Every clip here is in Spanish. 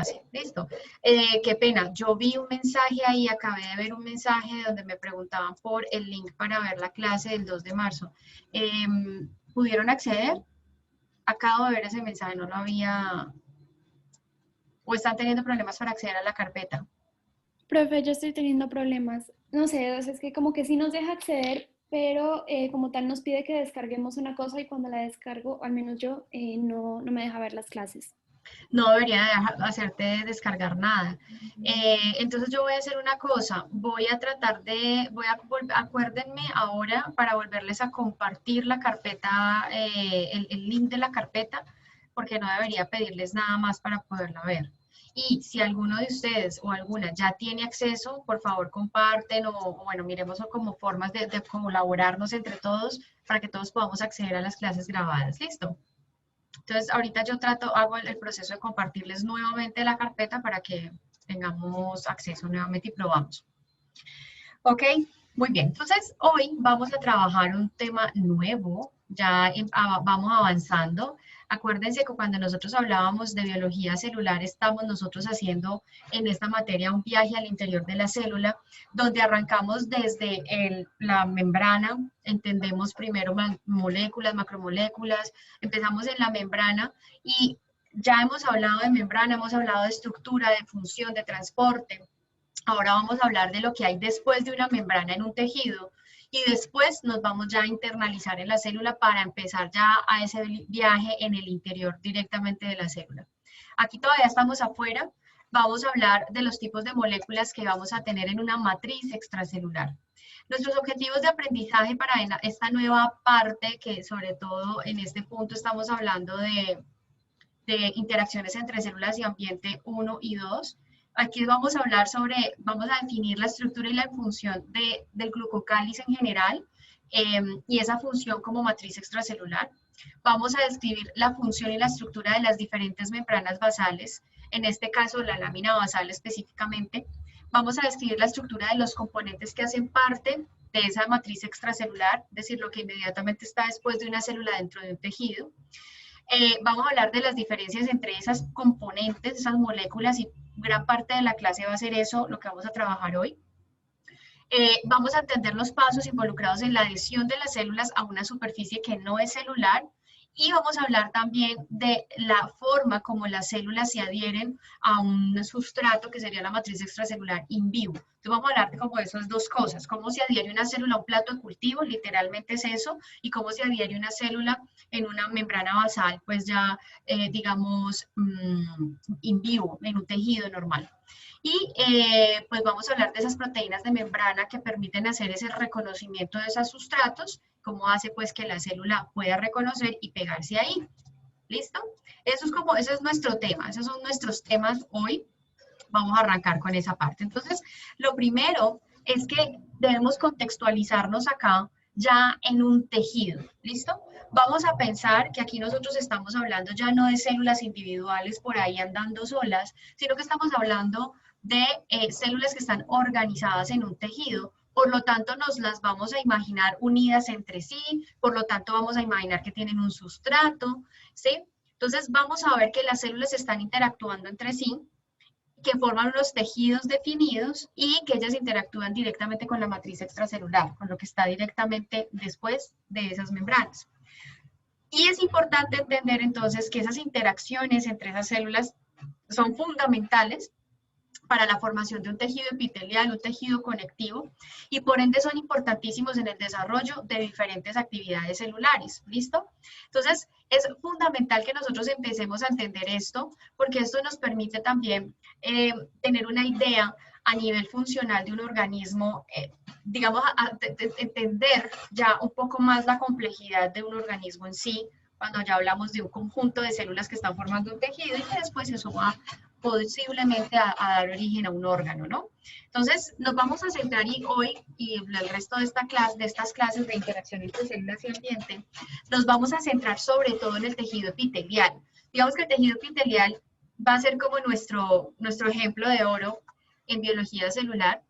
clase. Listo. Qué pena, yo vi un mensaje ahí, acabé de ver un mensaje donde me preguntaban por el link para ver la clase del 2 de marzo. ¿Pudieron acceder? Acabo de ver ese mensaje, no lo había... ¿O están teniendo problemas para acceder a la carpeta? Profe, yo estoy teniendo problemas. No sé, o sea, es que como que sí nos deja acceder, pero como tal nos pide que descarguemos una cosa y cuando la descargo, al menos yo, no me deja ver las clases. No debería hacerte descargar nada. Entonces yo voy a hacer una cosa, voy a tratar de, acuérdenme ahora para volverles a compartir la carpeta, el link de la carpeta, porque no debería pedirles nada más para poderla ver. Y si alguno de ustedes o alguna ya tiene acceso, por favor comparten o bueno, miremos como formas de colaborarnos entre todos para que todos podamos acceder a las clases grabadas. ¿Listo? Entonces, ahorita yo hago el proceso de compartirles nuevamente la carpeta para que tengamos acceso nuevamente y probamos. Ok, muy bien. Entonces, hoy vamos a trabajar un tema nuevo, ya vamos avanzando. Acuérdense que cuando nosotros hablábamos de biología celular, estamos nosotros haciendo en esta materia un viaje al interior de la célula, donde arrancamos desde la membrana, entendemos primero moléculas, macromoléculas, empezamos en la membrana y ya hemos hablado de membrana, hemos hablado de estructura, de función, de transporte. Ahora vamos a hablar de lo que hay después de una membrana en un tejido y después nos vamos ya a internalizar en la célula para empezar ya a ese viaje en el interior directamente de la célula. Aquí todavía estamos afuera, vamos a hablar de los tipos de moléculas que vamos a tener en una matriz extracelular. Nuestros objetivos de aprendizaje para esta nueva parte, que sobre todo en este punto estamos hablando de interacciones entre células y ambiente 1 y 2. Aquí vamos a hablar vamos a definir la estructura y la función del glucocálice en general y esa función como matriz extracelular. Vamos a describir la función y la estructura de las diferentes membranas basales, en este caso la lámina basal específicamente. Vamos a describir la estructura de los componentes que hacen parte de esa matriz extracelular, es decir, lo que inmediatamente está después de una célula dentro de un tejido. Vamos a hablar de las diferencias entre esas componentes, esas moléculas, y gran parte de la clase va a ser eso, lo que vamos a trabajar hoy. Vamos a entender los pasos involucrados en la adhesión de las células a una superficie que no es celular y vamos a hablar también de la forma como las células se adhieren a un sustrato que sería la matriz extracelular in vivo. Entonces vamos a hablar de como esas dos cosas, cómo se adhiere una célula a un plato de cultivo, literalmente es eso, y cómo se adhiere una célula en una membrana basal, pues ya digamos in vivo, en un tejido normal. Y pues vamos a hablar de esas proteínas de membrana que permiten hacer ese reconocimiento de esos sustratos, cómo hace pues que la célula pueda reconocer y pegarse ahí. ¿Listo? Eso es nuestro tema, esos son nuestros temas hoy. Vamos a arrancar con esa parte. Entonces, lo primero es que debemos contextualizarnos acá ya en un tejido. ¿Listo? Vamos a pensar que aquí nosotros estamos hablando ya no de células individuales por ahí andando solas, sino que estamos hablando de células que están organizadas en un tejido. Por lo tanto, nos las vamos a imaginar unidas entre sí, por lo tanto, vamos a imaginar que tienen un sustrato, ¿sí? Entonces, vamos a ver que las células están interactuando entre sí, que forman unos tejidos definidos y que ellas interactúan directamente con la matriz extracelular, con lo que está directamente después de esas membranas. Y es importante entender entonces que esas interacciones entre esas células son fundamentales para la formación de un tejido epitelial, un tejido conectivo, y por ende son importantísimos en el desarrollo de diferentes actividades celulares. ¿Listo? Entonces, es fundamental que nosotros empecemos a entender esto, porque esto nos permite también tener una idea a nivel funcional de un organismo, digamos, entender ya un poco más la complejidad de un organismo en sí, cuando ya hablamos de un conjunto de células que están formando un tejido y que después eso va posiblemente a dar origen a un órgano, ¿no? Entonces, nos vamos a centrar hoy y el resto de estas clases de interacción entre células y ambiente, nos vamos a centrar sobre todo en el tejido epitelial. Digamos que el tejido epitelial va a ser como nuestro ejemplo de oro en biología celular.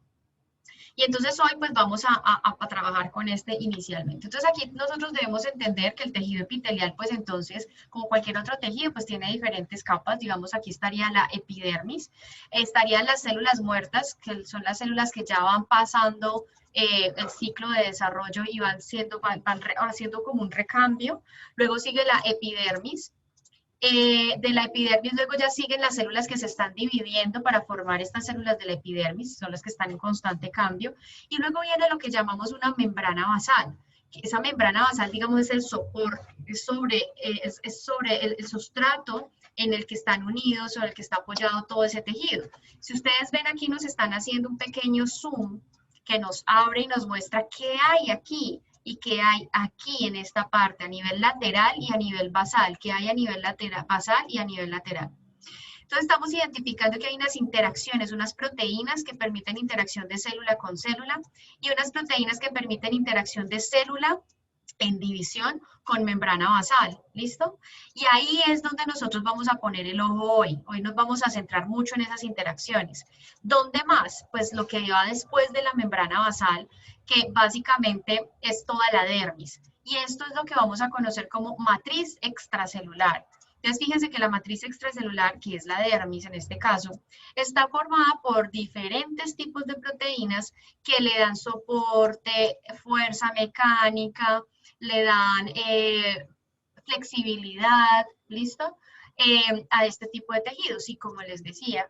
Y entonces hoy pues vamos a trabajar con este inicialmente. Entonces aquí nosotros debemos entender que el tejido epitelial pues entonces como cualquier otro tejido pues tiene diferentes capas. Digamos aquí estaría la epidermis, estarían las células muertas que son las células que ya van pasando el ciclo de desarrollo y van haciendo como un recambio. Luego sigue la epidermis, de la epidermis luego ya siguen las células que se están dividiendo para formar estas células de la epidermis, son las que están en constante cambio, y luego viene lo que llamamos una membrana basal. Esa membrana basal, digamos, es el soporte, es sobre el sustrato en el que están unidos, sobre el que está apoyado todo ese tejido. Si ustedes ven aquí, nos están haciendo un pequeño zoom que nos abre y nos muestra qué hay aquí y qué hay aquí en esta parte, a nivel lateral y a nivel basal, qué hay a nivel lateral, basal y a nivel lateral. Entonces estamos identificando que hay unas interacciones, unas proteínas que permiten interacción de célula con célula y unas proteínas que permiten interacción de célula en división con membrana basal, ¿listo? Y ahí es donde nosotros vamos a poner el ojo hoy. Hoy nos vamos a centrar mucho en esas interacciones. ¿Dónde más? Pues lo que va después de la membrana basal, que básicamente es toda la dermis. Y esto es lo que vamos a conocer como matriz extracelular. Entonces, fíjense que la matriz extracelular, que es la dermis en este caso, está formada por diferentes tipos de proteínas que le dan soporte, fuerza mecánica, le dan flexibilidad, ¿listo? A este tipo de tejidos. Y como les decía,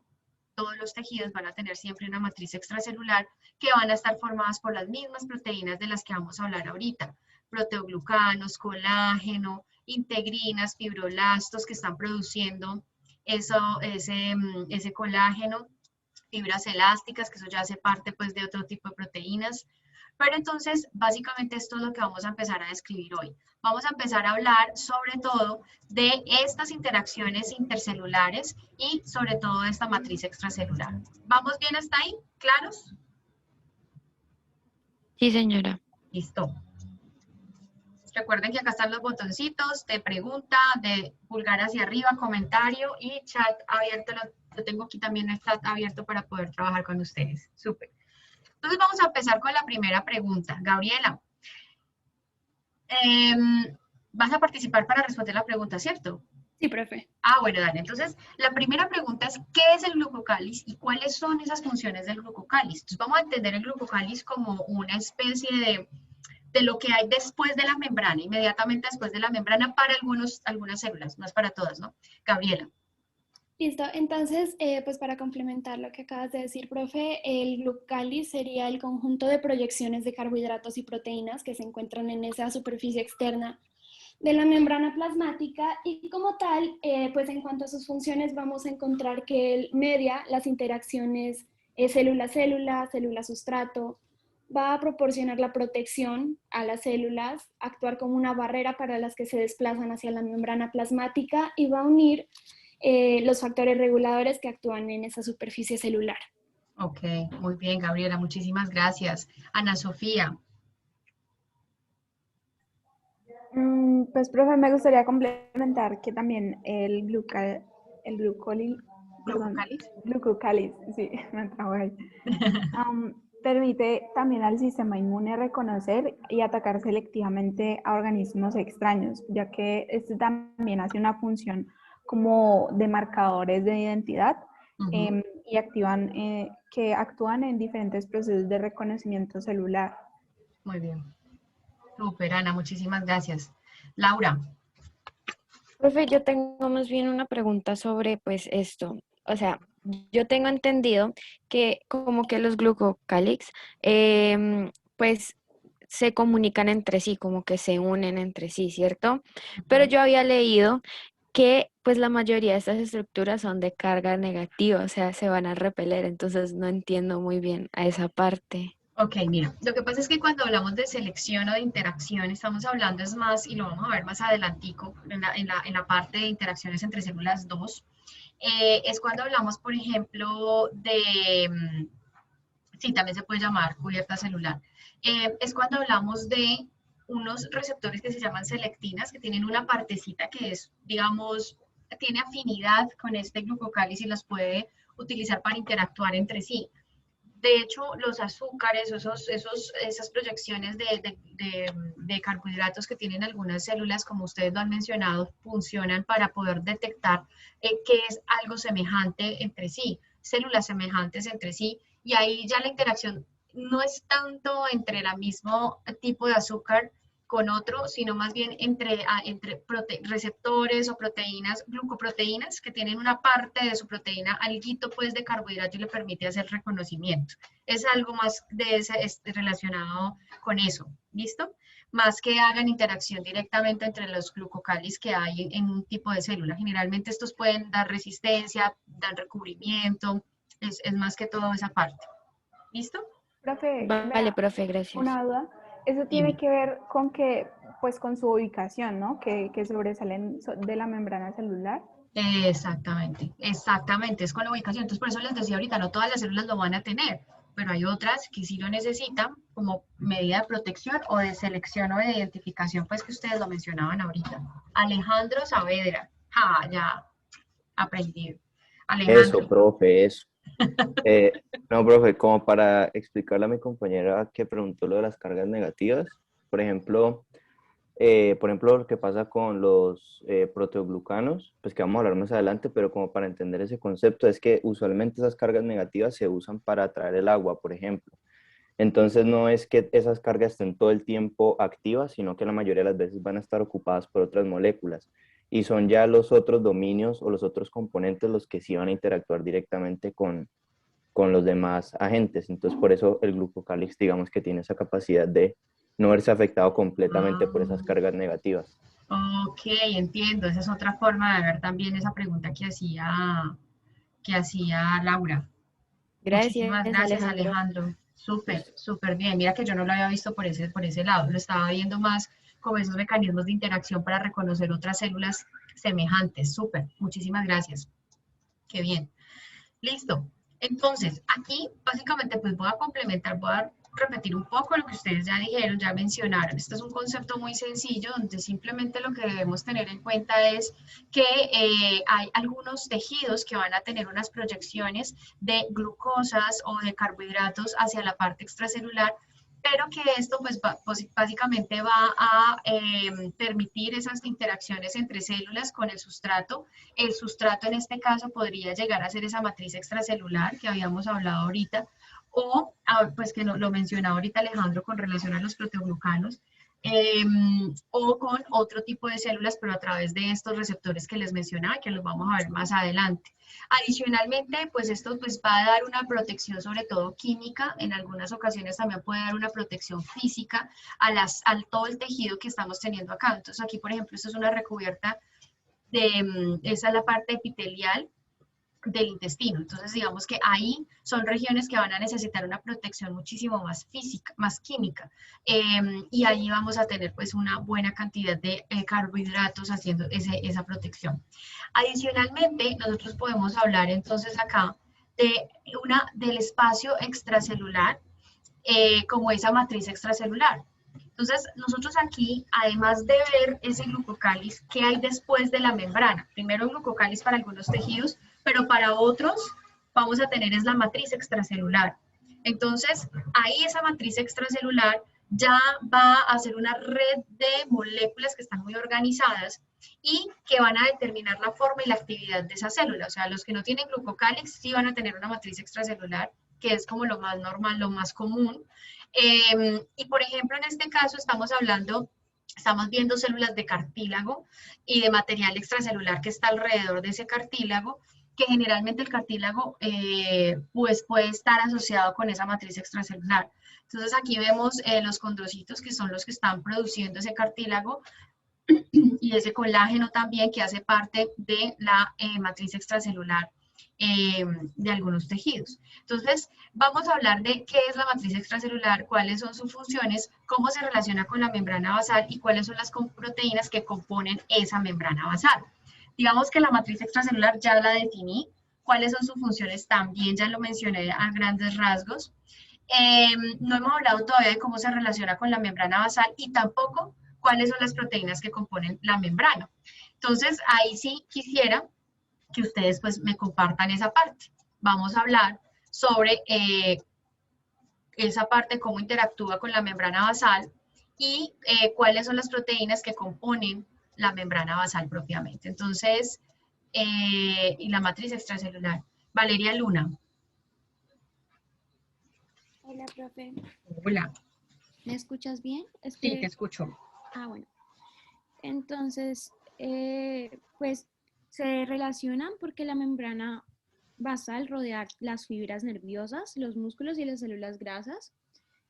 todos los tejidos van a tener siempre una matriz extracelular que van a estar formadas por las mismas proteínas de las que vamos a hablar ahorita. Proteoglucanos, colágeno, integrinas, fibroblastos que están produciendo ese colágeno, fibras elásticas, que eso ya hace parte pues de otro tipo de proteínas. Pero entonces, básicamente esto es lo que vamos a empezar a describir hoy. Vamos a empezar a hablar sobre todo de estas interacciones intercelulares y sobre todo de esta matriz extracelular. ¿Vamos bien hasta ahí? ¿Claros? Sí, señora. Listo. Recuerden que acá están los botoncitos de pregunta, de pulgar hacia arriba, comentario y chat abierto. Lo tengo aquí también el chat abierto para poder trabajar con ustedes. Súper. Entonces vamos a empezar con la primera pregunta. Gabriela, vas a participar para responder la pregunta, ¿cierto? Sí, profe. Ah, bueno, dale. Entonces, la primera pregunta es, ¿qué es el glucocáliz y cuáles son esas funciones del glucocáliz? Entonces, vamos a entender el glucocáliz como una especie de lo que hay después de la membrana, inmediatamente después de la membrana para algunas células, no es para todas, ¿no? Gabriela. Listo, entonces, pues para complementar lo que acabas de decir, profe, el glucáliz sería el conjunto de proyecciones de carbohidratos y proteínas que se encuentran en esa superficie externa de la membrana plasmática y como tal, pues en cuanto a sus funciones vamos a encontrar que él media las interacciones célula-célula, célula-sustrato, va a proporcionar la protección a las células, actuar como una barrera para las que se desplazan hacia la membrana plasmática y va a unir los factores reguladores que actúan en esa superficie celular. Ok, muy bien, Gabriela, muchísimas gracias. Ana Sofía. Pues, profe, me gustaría complementar que también glucocáliz, sí, me trajo ahí. Permite también al sistema inmune reconocer y atacar selectivamente a organismos extraños, ya que este también hace una función como de marcadores de identidad y que actúan en diferentes procesos de reconocimiento celular. Muy bien. Súper, Ana, muchísimas gracias. Laura. Profe, yo tengo más bien una pregunta sobre pues esto. O sea, yo tengo entendido que como que los glucocálix pues se comunican entre sí, como que se unen entre sí, ¿cierto? Pero yo había leído que pues la mayoría de estas estructuras son de carga negativa, o sea, se van a repeler, entonces no entiendo muy bien a esa parte. Ok, mira, lo que pasa es que cuando hablamos de selección o de interacción, estamos hablando es más, y lo vamos a ver más adelantico, en la parte de interacciones entre células 2, es cuando hablamos, por ejemplo, sí, también se puede llamar cubierta celular, es cuando hablamos de unos receptores que se llaman selectinas, que tienen una partecita que es, digamos, tiene afinidad con este glucocáliz y las puede utilizar para interactuar entre sí. De hecho, los azúcares, esas proyecciones de carbohidratos que tienen algunas células, como ustedes lo han mencionado, funcionan para poder detectar qué es algo semejante entre sí, células semejantes entre sí, y ahí ya la interacción no es tanto entre el mismo tipo de azúcar con otro, sino más bien entre receptores o proteínas, glucoproteínas, que tienen una parte de su proteína, alguito pues de carbohidrato y le permite hacer reconocimiento. Es algo más relacionado con eso, ¿listo? Más que hagan interacción directamente entre los glucocalis que hay en un tipo de célula. Generalmente estos pueden dar resistencia, dar recubrimiento, es más que todo esa parte. ¿Listo? Profe, Vale, profe, gracias. una duda. Eso tiene Dime. que ver con que, pues con su ubicación, ¿no? Que sobresalen de la membrana celular. Exactamente, exactamente, es con la ubicación. Entonces, por eso les decía ahorita, no todas las células lo van a tener, pero hay otras que sí lo necesitan como medida de protección o de selección o de identificación, pues que ustedes lo mencionaban ahorita. Alejandro Saavedra, ya aprendí. Eso, Alejandro, profe, eso. No, profe, como para explicarle a mi compañera que preguntó lo de las cargas negativas, por ejemplo, lo que pasa con los proteoglucanos, pues que vamos a hablar más adelante, pero como para entender ese concepto, es que usualmente esas cargas negativas se usan para atraer el agua, por ejemplo. Entonces no es que esas cargas estén todo el tiempo activas, sino que la mayoría de las veces van a estar ocupadas por otras moléculas. Y son ya los otros dominios o los otros componentes los que sí van a interactuar directamente con los demás agentes. Entonces, por eso el glucocálix, digamos que tiene esa capacidad de no verse afectado completamente por esas cargas negativas. ok, entiendo. Esa es otra forma de ver también esa pregunta que hacía Laura. Gracias, Muchísimas gracias, Alejandro. Alejandro. Súper, Listo. súper bien. Mira que yo no lo había visto por ese lado. Lo estaba viendo más como esos mecanismos de interacción para reconocer otras células semejantes. Súper. Muchísimas gracias. Qué bien. Listo. Entonces, aquí básicamente pues voy a complementar, voy a repetir un poco lo que ustedes ya dijeron, ya mencionaron. Este es un concepto muy sencillo donde simplemente lo que debemos tener en cuenta es que hay algunos tejidos que van a tener unas proyecciones de glucosas o de carbohidratos hacia la parte extracelular, pero que esto pues básicamente va a permitir esas interacciones entre células con el sustrato. El sustrato en este caso podría llegar a ser esa matriz extracelular que habíamos hablado ahorita, o pues que lo mencionaba ahorita Alejandro con relación a los proteoglucanos, o con otro tipo de células, pero a través de estos receptores que les mencionaba, que los vamos a ver más adelante. Adicionalmente, pues esto pues va a dar una protección sobre todo química, en algunas ocasiones también puede dar una protección física a todo el tejido que estamos teniendo acá. Entonces aquí, por ejemplo, esto es una recubierta esa es la parte epitelial del intestino. Entonces, digamos que ahí son regiones que van a necesitar una protección muchísimo más física, más química. Y ahí vamos a tener pues una buena cantidad de carbohidratos haciendo esa protección. Adicionalmente, nosotros podemos hablar entonces acá del espacio extracelular como esa matriz extracelular. Entonces, nosotros aquí, además de ver ese glucocáliz, ¿qué hay después de la membrana? Primero, un glucocáliz para algunos tejidos, pero para otros vamos a tener es la matriz extracelular. Entonces, ahí esa matriz extracelular ya va a ser una red de moléculas que están muy organizadas y que van a determinar la forma y la actividad de esa célula. O sea, los que no tienen glucocálix sí van a tener una matriz extracelular, que es como lo más normal, lo más común. Y por ejemplo, en este caso estamos viendo células de cartílago y de material extracelular que está alrededor de ese cartílago, que generalmente el cartílago pues puede estar asociado con esa matriz extracelular. Entonces aquí vemos los condrocitos, que son los que están produciendo ese cartílago, y ese colágeno también que hace parte de la matriz extracelular de algunos tejidos. Entonces, vamos a hablar de qué es la matriz extracelular, cuáles son sus funciones, cómo se relaciona con la membrana basal y cuáles son las proteínas que componen esa membrana basal. Digamos que la matriz extracelular ya la definí, cuáles son sus funciones también ya lo mencioné a grandes rasgos. No hemos hablado todavía de cómo se relaciona con la membrana basal y tampoco cuáles son las proteínas que componen la membrana. Entonces, ahí sí quisiera que ustedes pues me compartan esa parte. Vamos a hablar sobre esa parte cómo interactúa con la membrana basal y cuáles son las proteínas que componen la membrana basal propiamente. Entonces, y la matriz extracelular. Valeria Luna. Hola, profe. Hola. ¿Me escuchas bien? Es Sí, que... te escucho. Ah, bueno. Entonces, pues se relacionan porque la membrana basal rodea las fibras nerviosas, los músculos y las células grasas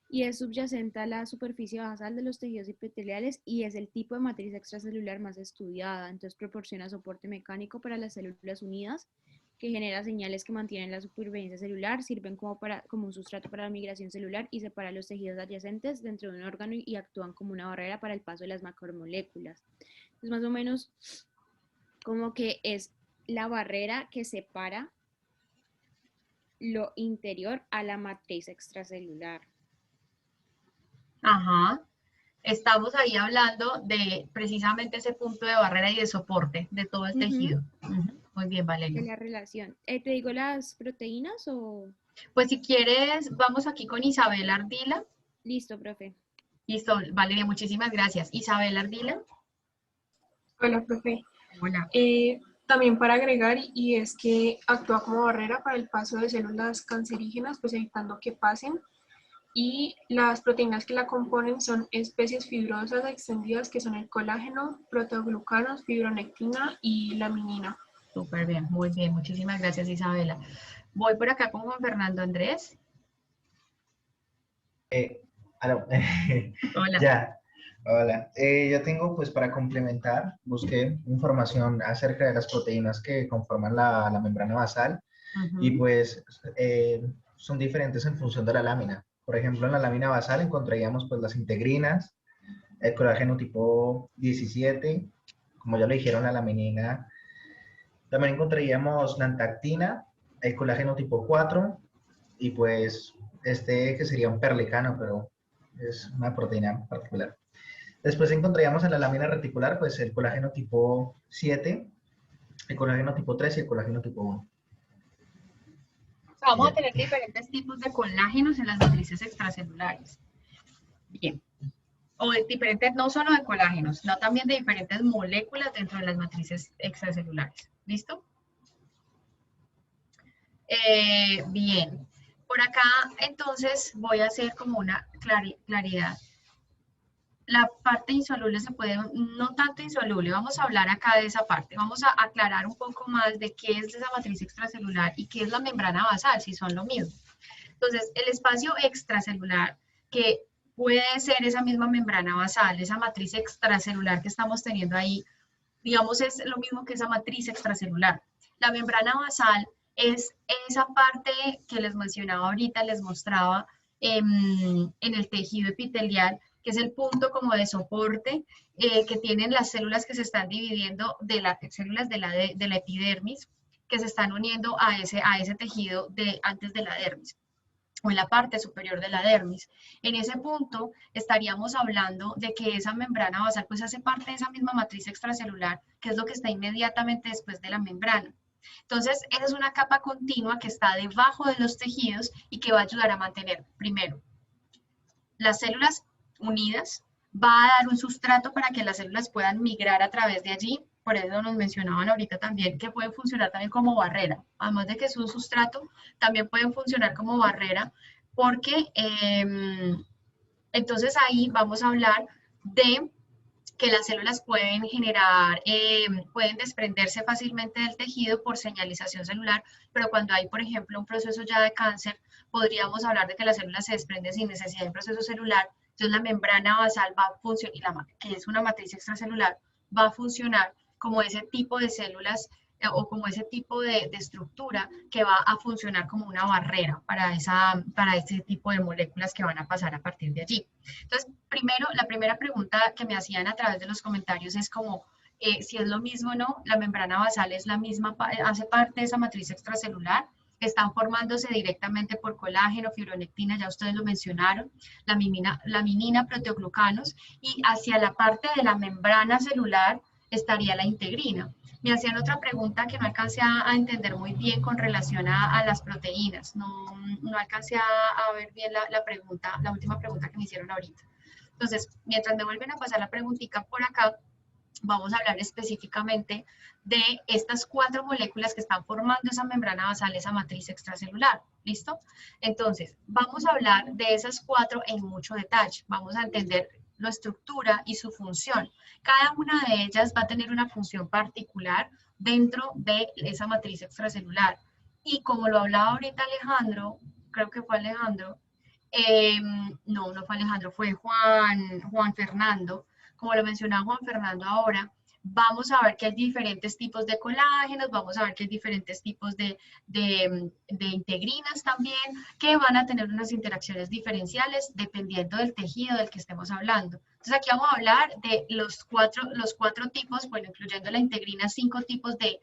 y es subyacente a la superficie basal de los tejidos epiteliales y es el tipo de matriz extracelular más estudiada. Entonces proporciona soporte mecánico para las células unidas, que genera señales que mantienen la supervivencia celular, sirven como un sustrato para la migración celular y separa los tejidos adyacentes dentro de un órgano y actúan como una barrera para el paso de las macromoléculas. Entonces más o menos como que es la barrera que separa lo interior a la matriz extracelular. Ajá. Estamos ahí hablando de precisamente ese punto de barrera y de soporte de todo el tejido. Muy bien, Valeria. De la relación. ¿Te digo las proteínas o...? Pues si quieres, vamos aquí con Isabel Ardila. Listo, profe. Listo, Valeria, muchísimas gracias. Isabel Ardila. Hola, profe. Hola. También para agregar, y es que actúa como barrera para el paso de células cancerígenas, pues evitando que pasen. Y las proteínas que la componen son especies fibrosas extendidas que son el colágeno, proteoglucanos, fibronectina y laminina. Súper bien, muy bien. Muchísimas gracias, Isabela. Voy por acá con Juan Fernando Andrés. Aló. Hola. Ya, hola. Yo tengo, pues, para complementar, busqué información acerca de las proteínas que conforman la membrana basal y, pues, son diferentes en función de la lámina. Por ejemplo, en la lámina basal encontraríamos, pues, las integrinas, el colágeno tipo 17, como ya lo dijeron, la laminina. También encontraríamos la antactina, el colágeno tipo 4 y, pues, que sería un perlicano, pero es una proteína particular. Después encontraríamos en la lámina reticular, pues, el colágeno tipo 7, el colágeno tipo 3 y el colágeno tipo 1. Vamos a tener diferentes tipos de colágenos en las matrices extracelulares. Bien. O de diferentes, no solo de colágenos, sino también de diferentes moléculas dentro de las matrices extracelulares. ¿Listo? Bien. Por acá, entonces, voy a hacer como una claridad. La parte insoluble se puede, no tanto insoluble, vamos a hablar acá de esa parte. Vamos a aclarar un poco más de qué es esa matriz extracelular y qué es la membrana basal, si son lo mismo. Entonces, el espacio extracelular, que puede ser esa misma membrana basal, esa matriz extracelular que estamos teniendo ahí, digamos, es lo mismo que esa matriz extracelular. La membrana basal es esa parte que les mencionaba ahorita, les mostraba en el tejido epitelial, que es el punto como de soporte que tienen las células que se están dividiendo de las células de la epidermis, que se están uniendo a ese tejido antes de la dermis, o en la parte superior de la dermis. En ese punto estaríamos hablando de que esa membrana basal pues hace parte de esa misma matriz extracelular, que es lo que está inmediatamente después de la membrana. Entonces, esa es una capa continua que está debajo de los tejidos y que va a ayudar a mantener, primero, las células unidas, va a dar un sustrato para que las células puedan migrar a través de allí. Por eso nos mencionaban ahorita también que pueden funcionar también como barrera. Además de que es un sustrato, también pueden funcionar como barrera porque entonces ahí vamos a hablar de que las células pueden generar, pueden desprenderse fácilmente del tejido por señalización celular, pero cuando hay, por ejemplo, un proceso ya de cáncer, podríamos hablar de que las células se desprenden sin necesidad de un proceso celular. Entonces la membrana basal va a funcionar, que es una matriz extracelular, va a funcionar como ese tipo de células o como ese tipo de estructura que va a funcionar como una barrera para ese tipo de moléculas que van a pasar a partir de allí. Entonces, primero, la primera pregunta que me hacían a través de los comentarios es como si es lo mismo o no, la membrana basal es la misma, hace parte de esa matriz extracelular, están formándose directamente por colágeno, fibronectina, ya ustedes lo mencionaron, laminina, proteoglucanos, y hacia la parte de la membrana celular estaría la integrina. Me hacían otra pregunta que no alcancé a entender muy bien con relación a las proteínas. No alcancé a ver bien la pregunta, la última pregunta que me hicieron ahorita. Entonces, mientras me vuelven a pasar la preguntita por acá, vamos a hablar específicamente de estas 4 moléculas que están formando esa membrana basal, esa matriz extracelular. ¿Listo? Entonces, vamos a hablar de esas 4 en mucho detalle. Vamos a entender la estructura y su función. Cada una de ellas va a tener una función particular dentro de esa matriz extracelular. Y como lo hablaba ahorita Alejandro, creo que fue Alejandro, no fue Alejandro, fue Juan Fernando, como lo mencionaba Juan Fernando ahora, vamos a ver que hay diferentes tipos de colágenos, vamos a ver que hay diferentes tipos de integrinas también, que van a tener unas interacciones diferenciales dependiendo del tejido del que estemos hablando. Entonces aquí vamos a hablar de los cuatro tipos, bueno, incluyendo la integrina, 5 tipos de.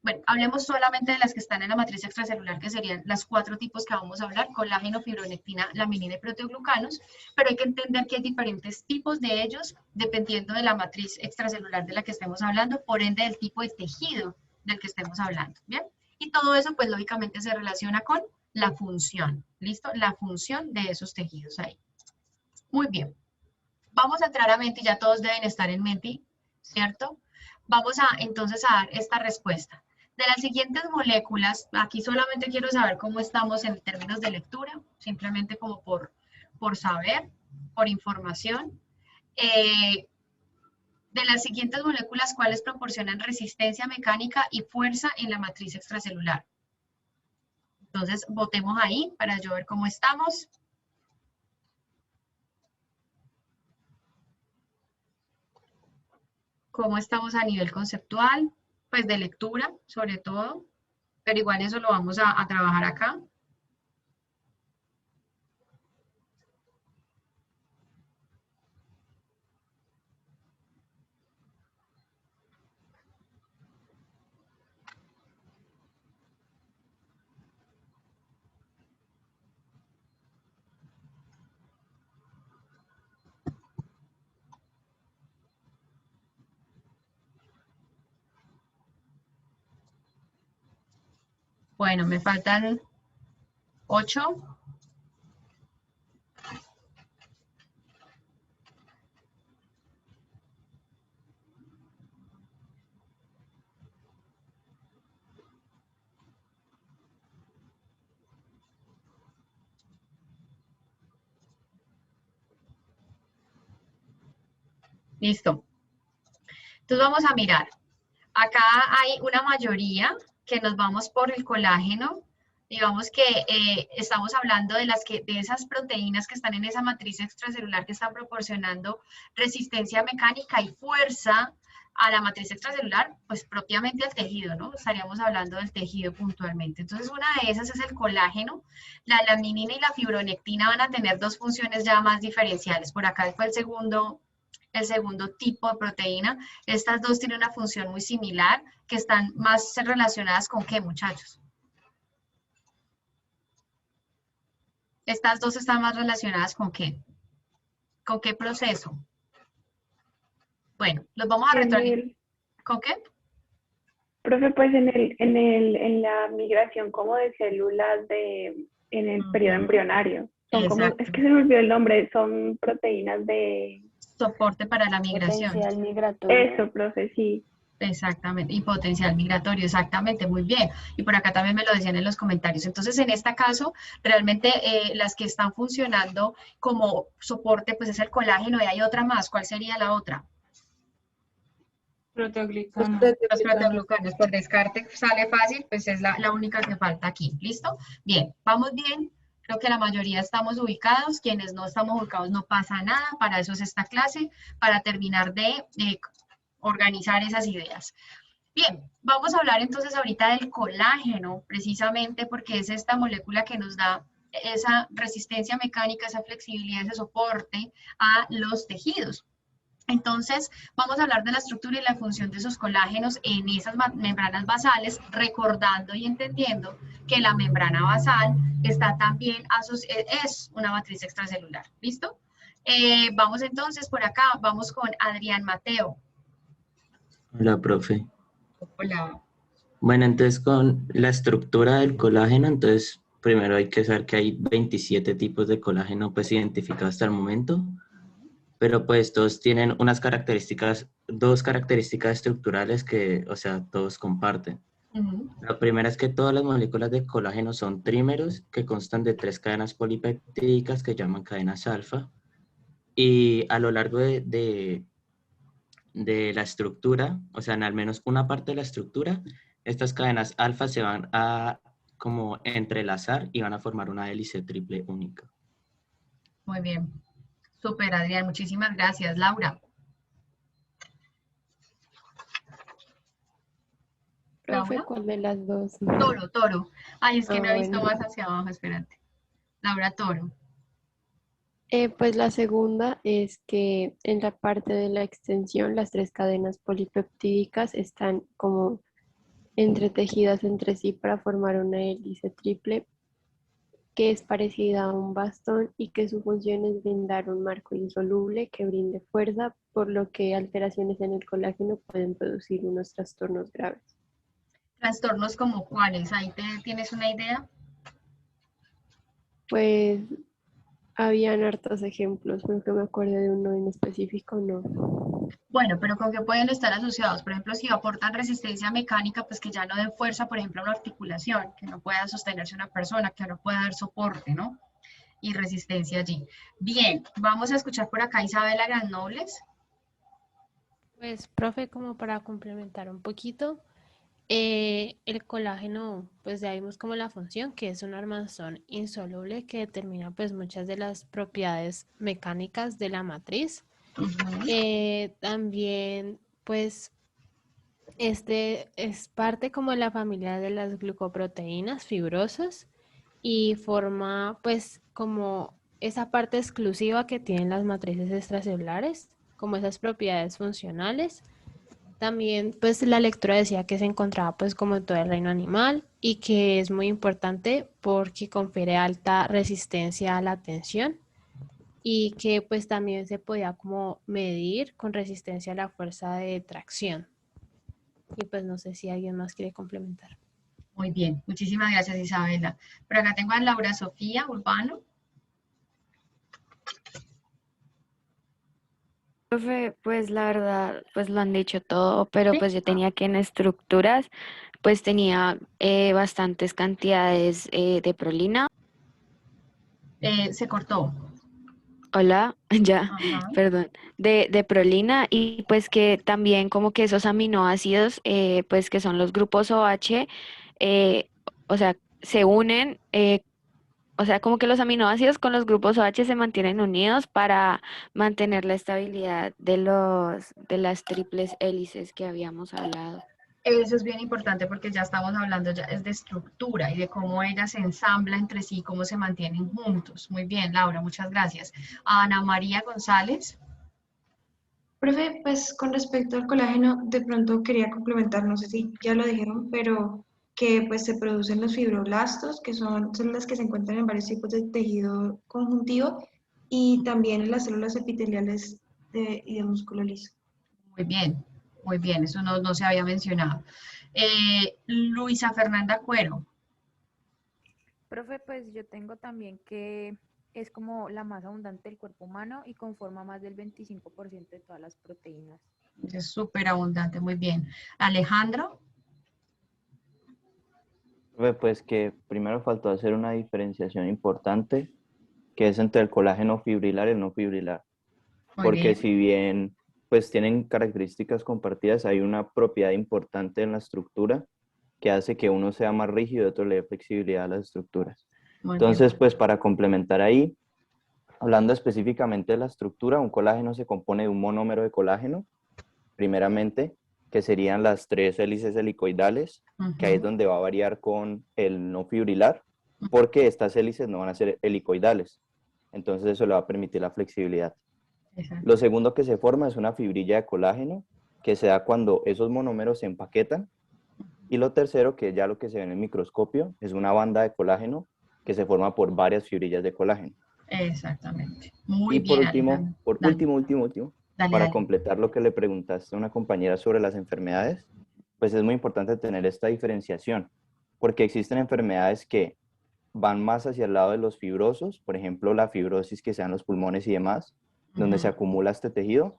Bueno, hablemos solamente de las que están en la matriz extracelular, que serían las 4 tipos que vamos a hablar: colágeno, fibronectina, laminina y proteoglucanos, pero hay que entender que hay diferentes tipos de ellos dependiendo de la matriz extracelular de la que estemos hablando, por ende del tipo de tejido del que estemos hablando, ¿bien? Y todo eso, pues lógicamente se relaciona con la función, ¿listo? La función de esos tejidos ahí. Muy bien. Vamos a entrar a Menti, ya todos deben estar en Menti, ¿cierto? Vamos entonces a dar esta respuesta. De las siguientes moléculas, aquí solamente quiero saber cómo estamos en términos de lectura, simplemente como por saber, por información. De las siguientes moléculas, ¿cuáles proporcionan resistencia mecánica y fuerza en la matriz extracelular? Entonces, votemos ahí para yo ver cómo estamos. ¿Cómo estamos a nivel conceptual? Pues de lectura, sobre todo, pero igual eso lo vamos a trabajar acá. Bueno, me faltan 8. Listo. Entonces vamos a mirar. Acá hay una mayoría que nos vamos por el colágeno. Digamos que estamos hablando de esas proteínas que están en esa matriz extracelular que están proporcionando resistencia mecánica y fuerza a la matriz extracelular, pues propiamente al tejido, ¿no? Estaríamos hablando del tejido puntualmente. Entonces una de esas es el colágeno. La laminina y la fibronectina van a tener 2 funciones ya más diferenciales. Por acá fue el segundo tipo de proteína. Estas 2 tienen una función muy similar, que están más relacionadas con ¿qué, muchachos? Estas 2 están más relacionadas ¿con qué? ¿Con qué proceso? Bueno, los vamos a retroalimentar. ¿Con qué? Profe, pues en la migración como de células en el periodo embrionario. Son como, es que se me olvidó el nombre, son proteínas de soporte para la migración. Potencial migratorio. Eso, profe, sí. Exactamente, y potencial migratorio, exactamente, muy bien. Y por acá también me lo decían en los comentarios. Entonces, en este caso, realmente las que están funcionando como soporte, pues es el colágeno, y hay otra más. ¿Cuál sería la otra? Proteoglucanos. Los proteoglucanos, por descarte sale fácil, pues es la única que falta aquí. ¿Listo? Bien, vamos bien. Creo que la mayoría estamos ubicados. Quienes no estamos ubicados no pasa nada. Para eso es esta clase, para terminar de organizar esas ideas. Bien, vamos a hablar entonces ahorita del colágeno, precisamente porque es esta molécula que nos da esa resistencia mecánica, esa flexibilidad, ese soporte a los tejidos. Entonces, vamos a hablar de la estructura y la función de esos colágenos en esas membranas basales, recordando y entendiendo que la membrana basal está también es una matriz extracelular. ¿Listo? Vamos entonces por acá, vamos con Adrián Mateo. Hola, profe. Hola. Bueno, entonces con la estructura del colágeno, entonces primero hay que saber que hay 27 tipos de colágeno pues identificados hasta el momento, pero pues todos tienen unas características, dos características estructurales que, o sea, todos comparten. Ujú. La primera es que todas las moléculas de colágeno son trímeros que constan de 3 cadenas polipeptídicas que llaman cadenas alfa y a lo largo de la estructura, o sea, en al menos una parte de la estructura, estas cadenas alfa se van a como entrelazar y van a formar una hélice triple única. Muy bien. Súper, Adrián. Muchísimas gracias. Laura. Profe, Laura. ¿cuál de las dos? Toro, Toro. Ay, es que no he visto Bueno. más hacia abajo, espérate. Laura Toro. Pues la segunda es que en la parte de la extensión las 3 cadenas polipeptídicas están como entretejidas entre sí para formar una hélice triple que es parecida a un bastón y que su función es brindar un marco insoluble que brinde fuerza, por lo que alteraciones en el colágeno pueden producir unos trastornos graves. Trastornos como cuáles. Ahí tienes una idea. Pues habían hartos ejemplos, pero que me acuerdo de uno en específico, no. Bueno, pero con qué pueden estar asociados. Por ejemplo, si aportan resistencia mecánica, pues que ya no den fuerza, por ejemplo, a una articulación, que no pueda sostenerse una persona, que no pueda dar soporte, ¿no? Y resistencia allí. Bien, vamos a escuchar por acá a Isabela Granobles. Pues, profe, como para complementar un poquito, el colágeno, pues ya vimos como la función, que es un armazón insoluble que determina pues muchas de las propiedades mecánicas de la matriz. También, pues, este es parte como de la familia de las glucoproteínas fibrosas y forma pues como esa parte exclusiva que tienen las matrices extracelulares, como esas propiedades funcionales. También pues la lectura decía que se encontraba pues como en todo el reino animal y que es muy importante porque confiere alta resistencia a la tensión y que pues también se podía como medir con resistencia a la fuerza de tracción. Y pues no sé si alguien más quiere complementar. Muy bien, muchísimas gracias, Isabela. Por acá tengo a Laura Sofía Urbano. Profe, pues la verdad, pues lo han dicho todo, pero ¿Sí? pues yo tenía que en estructuras, pues tenía bastantes cantidades de prolina. Se cortó. Hola, ya, Ajá. perdón, de prolina y pues que también como que esos aminoácidos, pues que son los grupos OH, eh, o sea, se unen, o sea, como que los aminoácidos con los grupos OH se mantienen unidos para mantener la estabilidad de las triples hélices que habíamos hablado. Eso es bien importante porque ya estamos hablando ya es de estructura y de cómo ella se ensambla entre sí, cómo se mantienen juntos. Muy bien, Laura, muchas gracias. Ana María González. Profe, pues con respecto al colágeno, de pronto quería complementar, no sé si ya lo dijeron, pero que pues se producen los fibroblastos, que son células que se encuentran en varios tipos de tejido conjuntivo y también en las células epiteliales y de músculo liso. Muy bien, eso no se había mencionado. Luisa Fernanda Cuero. Profe, pues yo tengo también que es como la más abundante del cuerpo humano y conforma más del 25% de todas las proteínas. Es súper abundante, muy bien. Alejandro. Pues que primero faltó hacer una diferenciación importante, que es entre el colágeno fibrilar y el no fibrilar. Muy Porque bien. si bien pues tienen características compartidas, hay una propiedad importante en la estructura que hace que uno sea más rígido y otro le dé flexibilidad a las estructuras. Muy bien. Entonces, pues para complementar ahí, hablando específicamente de la estructura, un colágeno se compone de un monómero de colágeno, primeramente, que serían las 3 hélices helicoidales, que ahí es donde va a variar con el no fibrilar, porque estas hélices no van a ser helicoidales. Entonces eso le va a permitir la flexibilidad. Exacto. Lo segundo que se forma es una fibrilla de colágeno, que se da cuando esos monómeros se empaquetan. Y lo tercero, que es ya lo que se ve en el microscopio, es una banda de colágeno que se forma por varias fibrillas de colágeno. Exactamente. Muy Y por bien, último, Alejandro. Dale, último, dale, para dale. completar lo que le preguntaste a una compañera sobre las enfermedades, pues es muy importante tener esta diferenciación, porque existen enfermedades que van más hacia el lado de los fibrosos, por ejemplo, la fibrosis que sean los pulmones y demás, donde se acumula este tejido,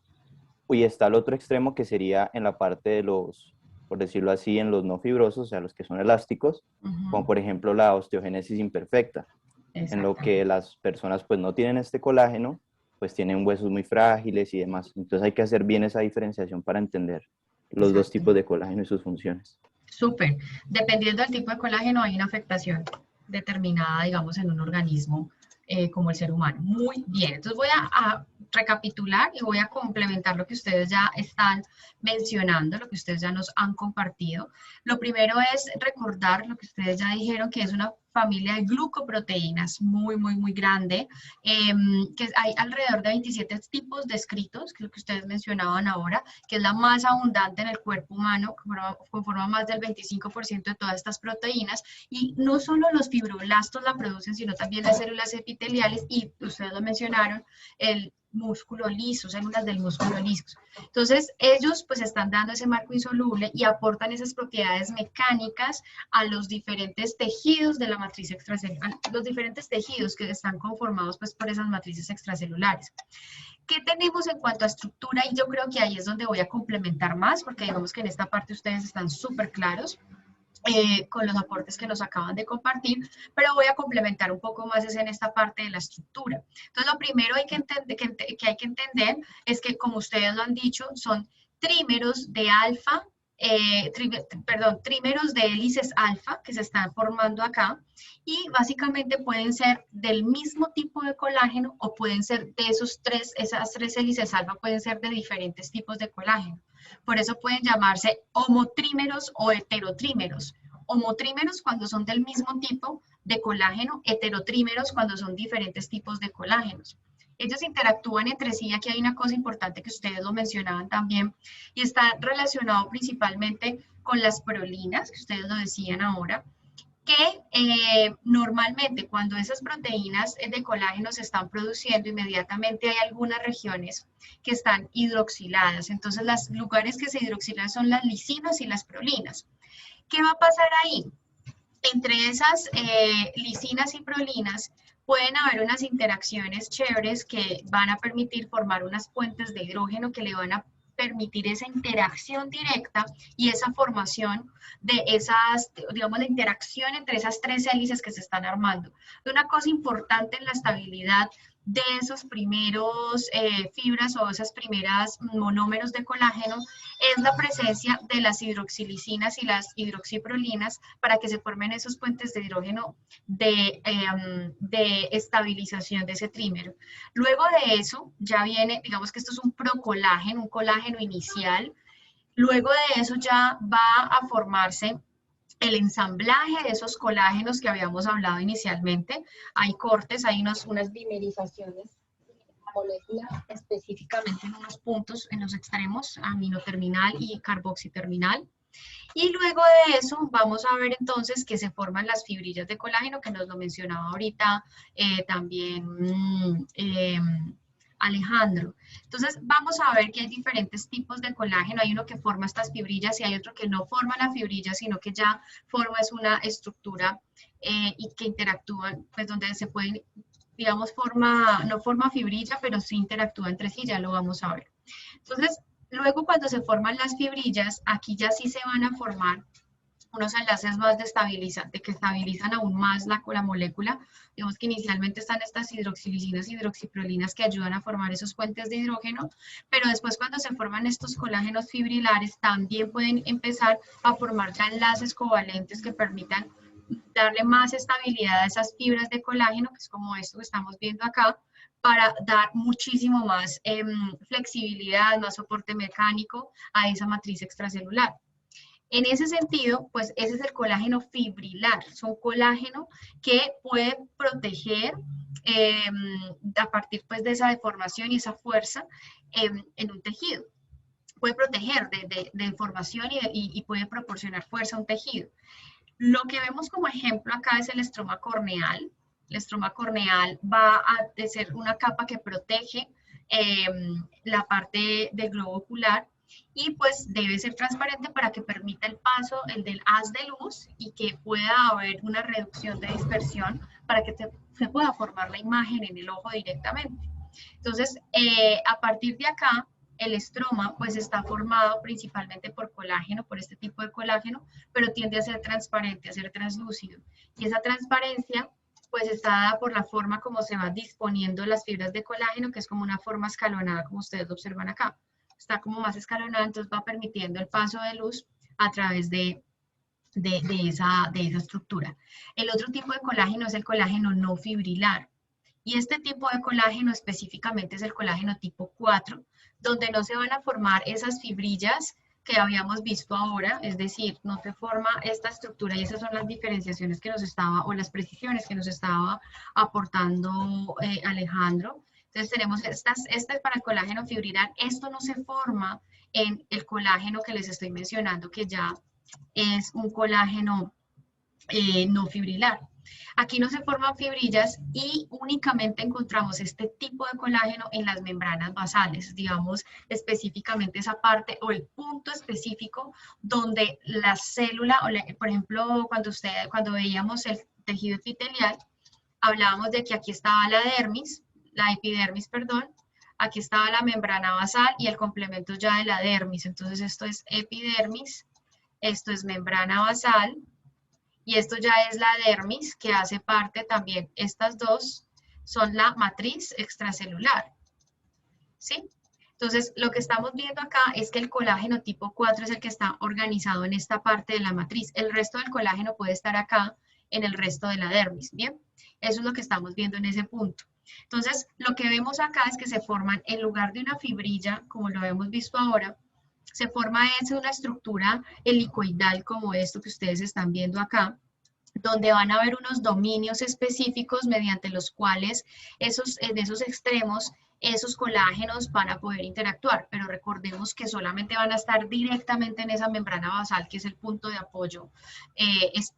y está el otro extremo que sería en la parte de los, por decirlo así, en los no fibrosos, o sea, los que son elásticos, como por ejemplo la osteogénesis imperfecta, en lo que las personas pues no tienen este colágeno, pues tienen huesos muy frágiles y demás. Entonces hay que hacer bien esa diferenciación para entender los dos tipos de colágeno y sus funciones. Súper. Dependiendo del tipo de colágeno hay una afectación determinada, digamos, en un organismo como el ser humano. Muy bien. Entonces voy a recapitular y voy a complementar lo que ustedes ya están mencionando, lo que ustedes ya nos han compartido. Lo primero es recordar lo que ustedes ya dijeron, que es una familia de glucoproteínas muy grande, que hay alrededor de 27 tipos descritos, que es lo que ustedes mencionaban ahora, que es la más abundante en el cuerpo humano, conforma más del 25% de todas estas proteínas, y no solo los fibroblastos la producen, sino también las células epiteliales, y ustedes lo mencionaron, el músculo liso, células del músculo liso. Entonces, ellos pues están dando ese marco insoluble y aportan esas propiedades mecánicas a los diferentes tejidos de la matriz extracelular, los diferentes tejidos que están conformados pues por esas matrices extracelulares. ¿Qué tenemos en cuanto a estructura? Y yo creo que ahí es donde voy a complementar más, porque digamos que en esta parte ustedes están súper claros. Con los aportes que nos acaban de compartir, pero voy a complementar un poco más en esta parte de la estructura. Entonces, lo primero que hay que entender es que, como ustedes lo han dicho, son trímeros de alfa, trímeros de hélices alfa que se están formando acá, y básicamente pueden ser del mismo tipo de colágeno o pueden ser de esas tres hélices alfa pueden ser de diferentes tipos de colágeno. Por eso pueden llamarse homotrímeros o heterotrímeros. Homotrímeros cuando son del mismo tipo de colágeno, heterotrímeros cuando son diferentes tipos de colágenos. Ellos interactúan entre sí. Aquí hay una cosa importante que ustedes lo mencionaban también, y está relacionado principalmente con las prolinas, que ustedes lo decían ahora, que normalmente cuando esas proteínas de colágeno se están produciendo, inmediatamente hay algunas regiones que están hidroxiladas. Entonces, los lugares que se hidroxilan son las lisinas y las prolinas. ¿Qué va a pasar ahí? Entre esas lisinas y prolinas pueden haber unas interacciones chéveres que van a permitir formar unas puentes de hidrógeno que le van a permitir esa interacción directa y esa formación de esas, digamos, la interacción entre esas tres hélices que se están armando. Una cosa importante en la estabilidad de esos primeros fibras o esas primeras monómeros de colágeno es la presencia de las hidroxilicinas y las hidroxiprolinas para que se formen esos puentes de hidrógeno de estabilización de ese trímero. Luego de eso ya viene, digamos que esto es un procolágeno, un colágeno inicial. Luego de eso ya va a formarse el ensamblaje de esos colágenos que habíamos hablado inicialmente. Hay cortes, hay unas dimerizaciones de la molécula, específicamente en unos puntos en los extremos, aminoterminal y carboxiterminal. Y luego de eso vamos a ver entonces que se forman las fibrillas de colágeno, que nos lo mencionaba ahorita también Alejandro. Entonces vamos a ver que hay diferentes tipos de colágeno. Hay uno que forma estas fibrillas y hay otro que no forma la fibrilla, sino que ya forma es una estructura y que interactúan, pues donde se pueden, digamos, no forma fibrilla, pero sí interactúa entre sí, ya lo vamos a ver. Entonces, luego cuando se forman las fibrillas, aquí ya sí se van a formar unos enlaces más de que estabilizan aún más la molécula. Digamos que inicialmente están estas hidroxilicinas y hidroxiprolinas que ayudan a formar esos puentes de hidrógeno, pero después cuando se forman estos colágenos fibrilares también pueden empezar a formar ya enlaces covalentes que permitan darle más estabilidad a esas fibras de colágeno, que es como esto que estamos viendo acá, para dar muchísimo más flexibilidad, más soporte mecánico a esa matriz extracelular. En ese sentido, pues ese es el colágeno fibrilar. Es un colágeno que puede proteger a partir pues, de esa deformación y esa fuerza en un tejido. Puede proteger de deformación y puede proporcionar fuerza a un tejido. Lo que vemos como ejemplo acá es el estroma corneal. El estroma corneal va a ser una capa que protege la parte del globo ocular, y pues debe ser transparente para que permita el paso, el del haz de luz y que pueda haber una reducción de dispersión para que se pueda formar la imagen en el ojo directamente. Entonces, a partir de acá, el estroma pues está formado principalmente por colágeno, por este tipo de colágeno, pero tiende a ser transparente, a ser translúcido. Y esa transparencia pues está dada por la forma como se van disponiendo las fibras de colágeno, que es como una forma escalonada, como ustedes observan acá. Está como más escalonada, entonces va permitiendo el paso de luz a través de esa estructura. El otro tipo de colágeno es el colágeno no fibrilar. Y este tipo de colágeno específicamente es el colágeno tipo 4, donde no se van a formar esas fibrillas que habíamos visto ahora, es decir, no se forma esta estructura y esas son las diferenciaciones que nos estaba, o las precisiones que nos estaba aportando Alejandro. Entonces tenemos este es para el colágeno fibrilar, esto no se forma en el colágeno que les estoy mencionando, que ya es un colágeno no fibrilar. Aquí no se forman fibrillas y únicamente encontramos este tipo de colágeno en las membranas basales, digamos específicamente esa parte o el punto específico donde la célula, por ejemplo, cuando veíamos el tejido epitelial, hablábamos de que aquí estaba la epidermis, perdón, aquí estaba la membrana basal y el complemento ya de la dermis. Entonces esto es epidermis, esto es membrana basal, y esto ya es la dermis, que hace parte también, estas dos son la matriz extracelular, ¿sí? Entonces, lo que estamos viendo acá es que el colágeno tipo 4 es el que está organizado en esta parte de la matriz. El resto del colágeno puede estar acá en el resto de la dermis, ¿bien? Eso es lo que estamos viendo en ese punto. Entonces, lo que vemos acá es que se forman, en lugar de una fibrilla, como lo hemos visto ahora, se forma una estructura helicoidal como esto que ustedes están viendo acá, donde van a haber unos dominios específicos mediante los cuales en esos extremos esos colágenos van a poder interactuar, pero recordemos que solamente van a estar directamente en esa membrana basal, que es el punto de apoyo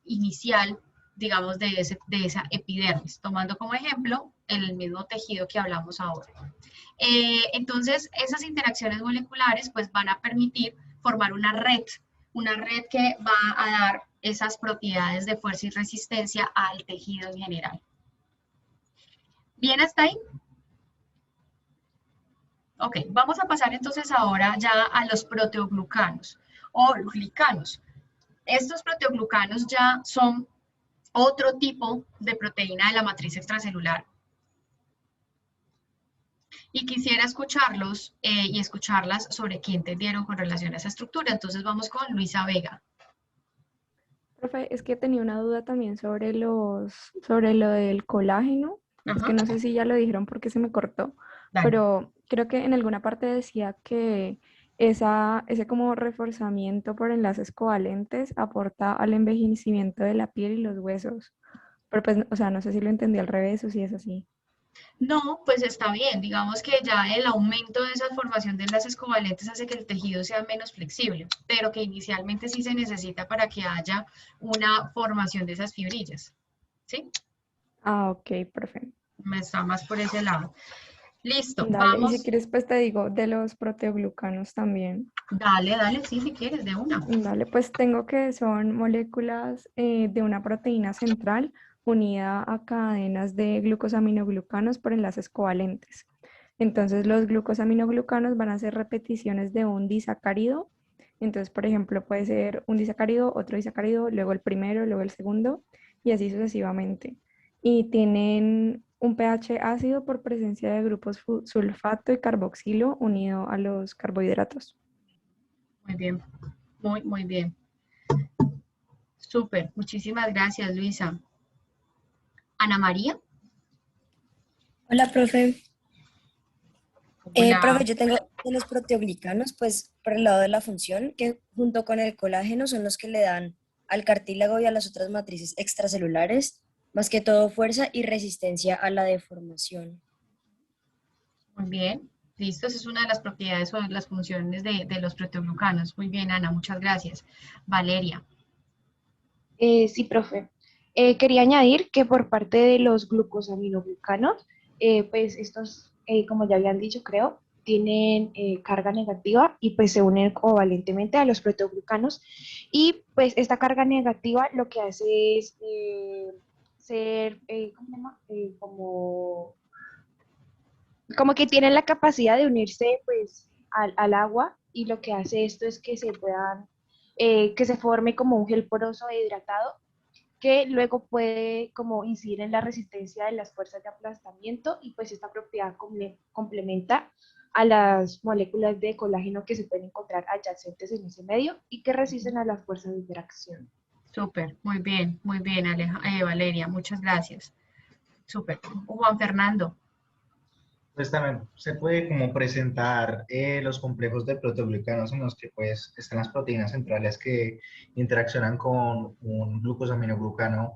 inicial, digamos, de esa epidermis, tomando como ejemplo el mismo tejido que hablamos ahora. Entonces, esas interacciones moleculares pues van a permitir formar una red que va a dar esas propiedades de fuerza y resistencia al tejido en general. ¿Bien hasta ahí? Ok, vamos a pasar entonces ahora ya a los proteoglucanos o glicanos. Estos proteoglucanos ya son otro tipo de proteína de la matriz extracelular. Y quisiera escucharlos y escucharlas sobre qué entendieron con relación a esa estructura. Entonces vamos con Luisa Vega. Profe, es que tenía una duda también sobre lo del colágeno. Es que no sé si ya lo dijeron porque se me cortó, pero creo que en alguna parte decía que ese como reforzamiento por enlaces covalentes aporta al envejecimiento de la piel y los huesos. Pero pues, o sea, no sé si lo entendí al revés o si es así. No, pues está bien. Digamos que ya el aumento de esa formación de enlaces covalentes hace que el tejido sea menos flexible, pero que inicialmente sí se necesita para que haya una formación de esas fibrillas. ¿Sí? Ah, ok, perfecto. Está más por ese lado. Listo, Dale, vamos. y si quieres, pues te digo de los proteoglucanos también. Dale, sí, si quieres, de una. Dale, pues tengo que son moléculas de una proteína central unida a cadenas de glucosaminoglucanos por enlaces covalentes. Entonces, los glucosaminoglucanos van a ser repeticiones de un disacárido. Entonces, por ejemplo, puede ser un disacárido, otro disacárido, luego el primero, luego el segundo, y así sucesivamente. Y tienen un pH ácido por presencia de grupos sulfato y carboxilo unido a los carbohidratos. Muy bien, muy bien. Súper, muchísimas gracias, Luisa. Ana María. Hola, profe. Hola. Profe, yo tengo de los proteoglicanos, pues por el lado de la función, que junto con el colágeno son los que le dan al cartílago y a las otras matrices extracelulares, más que todo fuerza y resistencia a la deformación. Muy bien, listo, esa es una de las propiedades o las funciones de los proteoglucanos. Muy bien, Ana, muchas gracias. Valeria. Sí, profe. Quería añadir que por parte de los glucosaminoglucanos, pues estos, como ya habían dicho, creo, tienen carga negativa y pues se unen covalentemente a los proteoglucanos, y pues esta carga negativa lo que hace es ser, ¿cómo se llama? Como que tienen la capacidad de unirse pues al agua, y lo que hace esto es que se puedan, que se forme como un gel poroso e hidratado, que luego puede como incidir en la resistencia de las fuerzas de aplastamiento, y pues esta propiedad complementa a las moléculas de colágeno que se pueden encontrar adyacentes en ese medio y que resisten a las fuerzas de interacción. Súper, muy bien, Valeria, muchas gracias. Súper. Juan Fernando. Pues también se puede como presentar los complejos de proteoglicanos en los que pues están las proteínas centrales que interaccionan con un glucosaminoglucano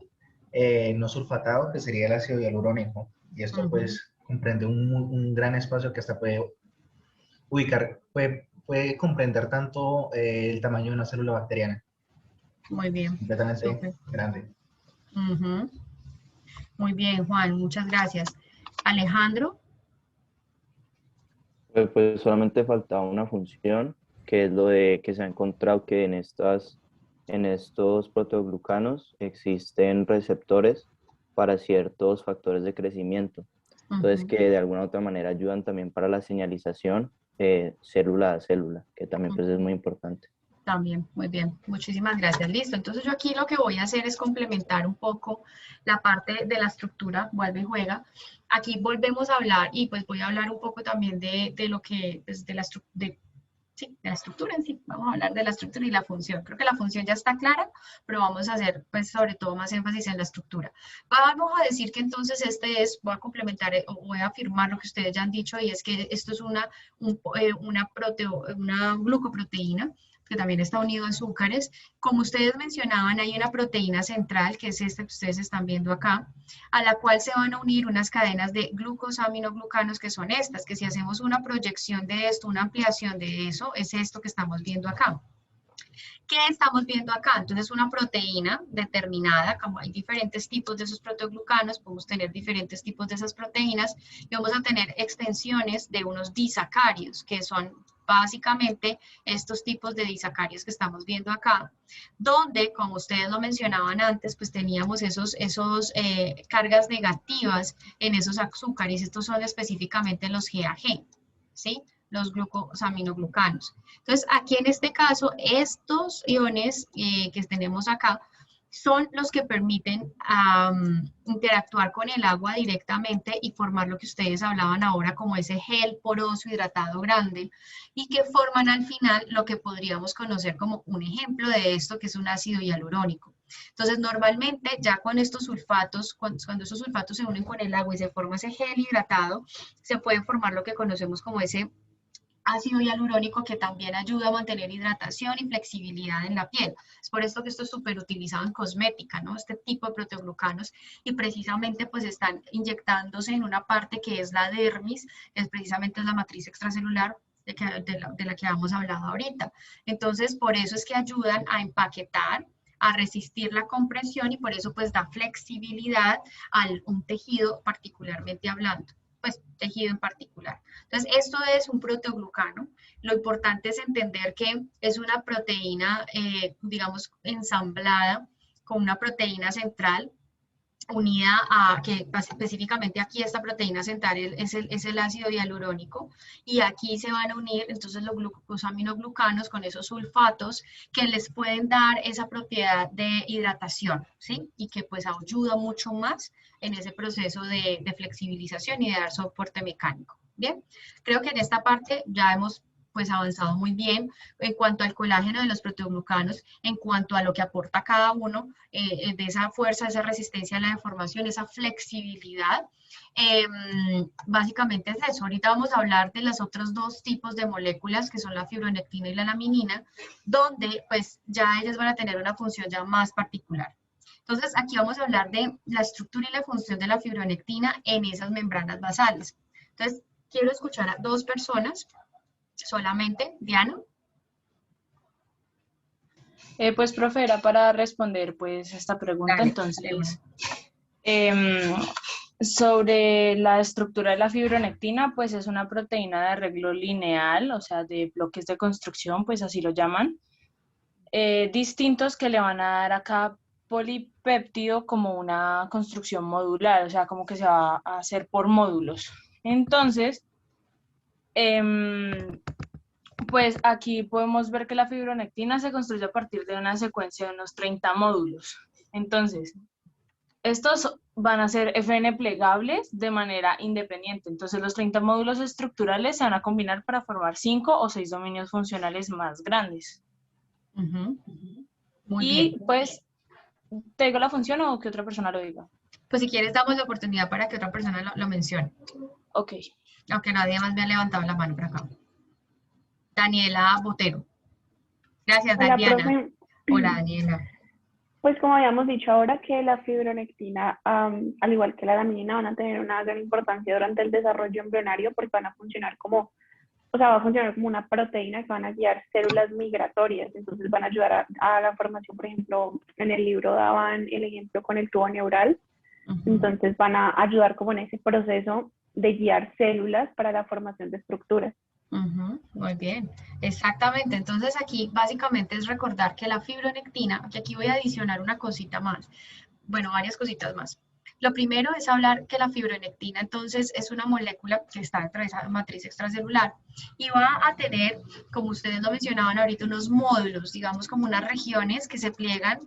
no sulfatado, que sería el ácido hialurónico. Y esto pues comprende un gran espacio que hasta puede ubicar, puede comprender tanto el tamaño de una célula bacteriana. Muy bien. Completamente grande. Muy bien, Juan, muchas gracias. Alejandro. Pues solamente faltaba una función, que es lo de que se ha encontrado que en estos proteoglucanos existen receptores para ciertos factores de crecimiento. Entonces, que de alguna u otra manera ayudan también para la señalización célula a célula, que también pues es muy importante. También, muy bien, muchísimas gracias. Listo, entonces yo aquí lo que voy a hacer es complementar un poco la parte de la estructura, vuelve y juega. Aquí volvemos a hablar y pues voy a hablar un poco también de lo que, pues de la estructura en sí. Vamos a hablar de la estructura y la función. Creo que la función ya está clara, pero vamos a hacer pues sobre todo más énfasis en la estructura. Vamos a decir que entonces voy a complementar o voy a afirmar lo que ustedes ya han dicho, y es que esto es una glucoproteína, que también está unido a azúcares. Como ustedes mencionaban, hay una proteína central, que es esta que ustedes están viendo acá, a la cual se van a unir unas cadenas de glucosaminoglucanos, que son estas, que si hacemos una proyección de esto, una ampliación de eso, es esto que estamos viendo acá. ¿Qué estamos viendo acá? Entonces, una proteína determinada, como hay diferentes tipos de esos proteoglucanos, podemos tener diferentes tipos de esas proteínas, y vamos a tener extensiones de unos disacáridos, que son básicamente estos tipos de disacáridos que estamos viendo acá, donde, como ustedes lo mencionaban antes, pues teníamos esos cargas negativas en esos azúcares. Estos son específicamente los GAG, ¿sí? Los glucosaminoglucanos. Entonces, aquí en este caso, estos iones que tenemos acá son los que permiten interactuar con el agua directamente y formar lo que ustedes hablaban ahora como ese gel poroso hidratado grande, y que forman al final lo que podríamos conocer como un ejemplo de esto, que es un ácido hialurónico. Entonces, normalmente ya con estos sulfatos, cuando estos sulfatos se unen con el agua y se forma ese gel hidratado, se puede formar lo que conocemos como ese ácido hialurónico, que también ayuda a mantener hidratación y flexibilidad en la piel. Es por esto que esto es súper utilizado en cosmética, ¿no? Este tipo de proteoglucanos, y precisamente pues están inyectándose en una parte que es la dermis, es precisamente la matriz extracelular de la que hemos hablado ahorita. Entonces, por eso es que ayudan a empaquetar, a resistir la compresión, y por eso pues da flexibilidad a un tejido particularmente hablando. Pues tejido en particular. Entonces, esto es un proteoglucano. Lo importante es entender que es una proteína, digamos, ensamblada con una proteína central unida a, que específicamente aquí esta proteína central es el ácido hialurónico, y aquí se van a unir entonces los glucosaminoglucanos con esos sulfatos que les pueden dar esa propiedad de hidratación, ¿sí? Y que pues ayuda mucho más en ese proceso de flexibilización y de dar soporte mecánico. Bien, creo que en esta parte ya hemos pues avanzado muy bien en cuanto al colágeno de los proteoglucanos, en cuanto a lo que aporta cada uno, de esa fuerza, esa resistencia a la deformación, esa flexibilidad. Básicamente es eso. Ahorita vamos a hablar de los otros dos tipos de moléculas, que son la fibronectina y la laminina, donde pues ya ellas van a tener una función ya más particular. Entonces, aquí vamos a hablar de la estructura y la función de la fibronectina en esas membranas basales. Entonces, quiero escuchar a dos personas solamente. Diana. Pues, profe, era para responder pues esta pregunta. Dale, entonces, Sobre la estructura de la fibronectina, pues es una proteína de arreglo lineal, o sea, de bloques de construcción, pues así lo llaman, distintos que le van a dar a cada polipéptido como una construcción modular, o sea, como que se va a hacer por módulos. Entonces, pues aquí podemos ver que la fibronectina se construye a partir de una secuencia de unos 30 módulos. Entonces, estos van a ser FN plegables de manera independiente. Entonces, los 30 módulos estructurales se van a combinar para formar 5 o 6 dominios funcionales más grandes. Muy y bien. pues, ¿te digo la función o que otra persona lo diga? Pues si quieres damos la oportunidad para que otra persona lo mencione. Ok. Aunque nadie más me ha levantado la mano por acá. Daniela Botero. Gracias, Hola, Daniela. profe. Hola, Daniela. Pues como habíamos dicho ahora que la fibronectina, al igual que la laminina, van a tener una gran importancia durante el desarrollo embrionario porque van a funcionar como, o sea, va a funcionar como una proteína que van a guiar células migratorias, entonces van a ayudar a la formación, por ejemplo, en el libro daban el ejemplo con el tubo neural, entonces van a ayudar como en ese proceso de guiar células para la formación de estructuras. Muy bien, exactamente. Entonces aquí básicamente es recordar que la fibronectina, que aquí voy a adicionar una cosita más, bueno, varias cositas más. Lo primero es hablar que la fibronectina entonces es una molécula que está dentro de esa matriz extracelular y va a tener, como ustedes lo mencionaban ahorita, unos módulos, digamos como unas regiones que se pliegan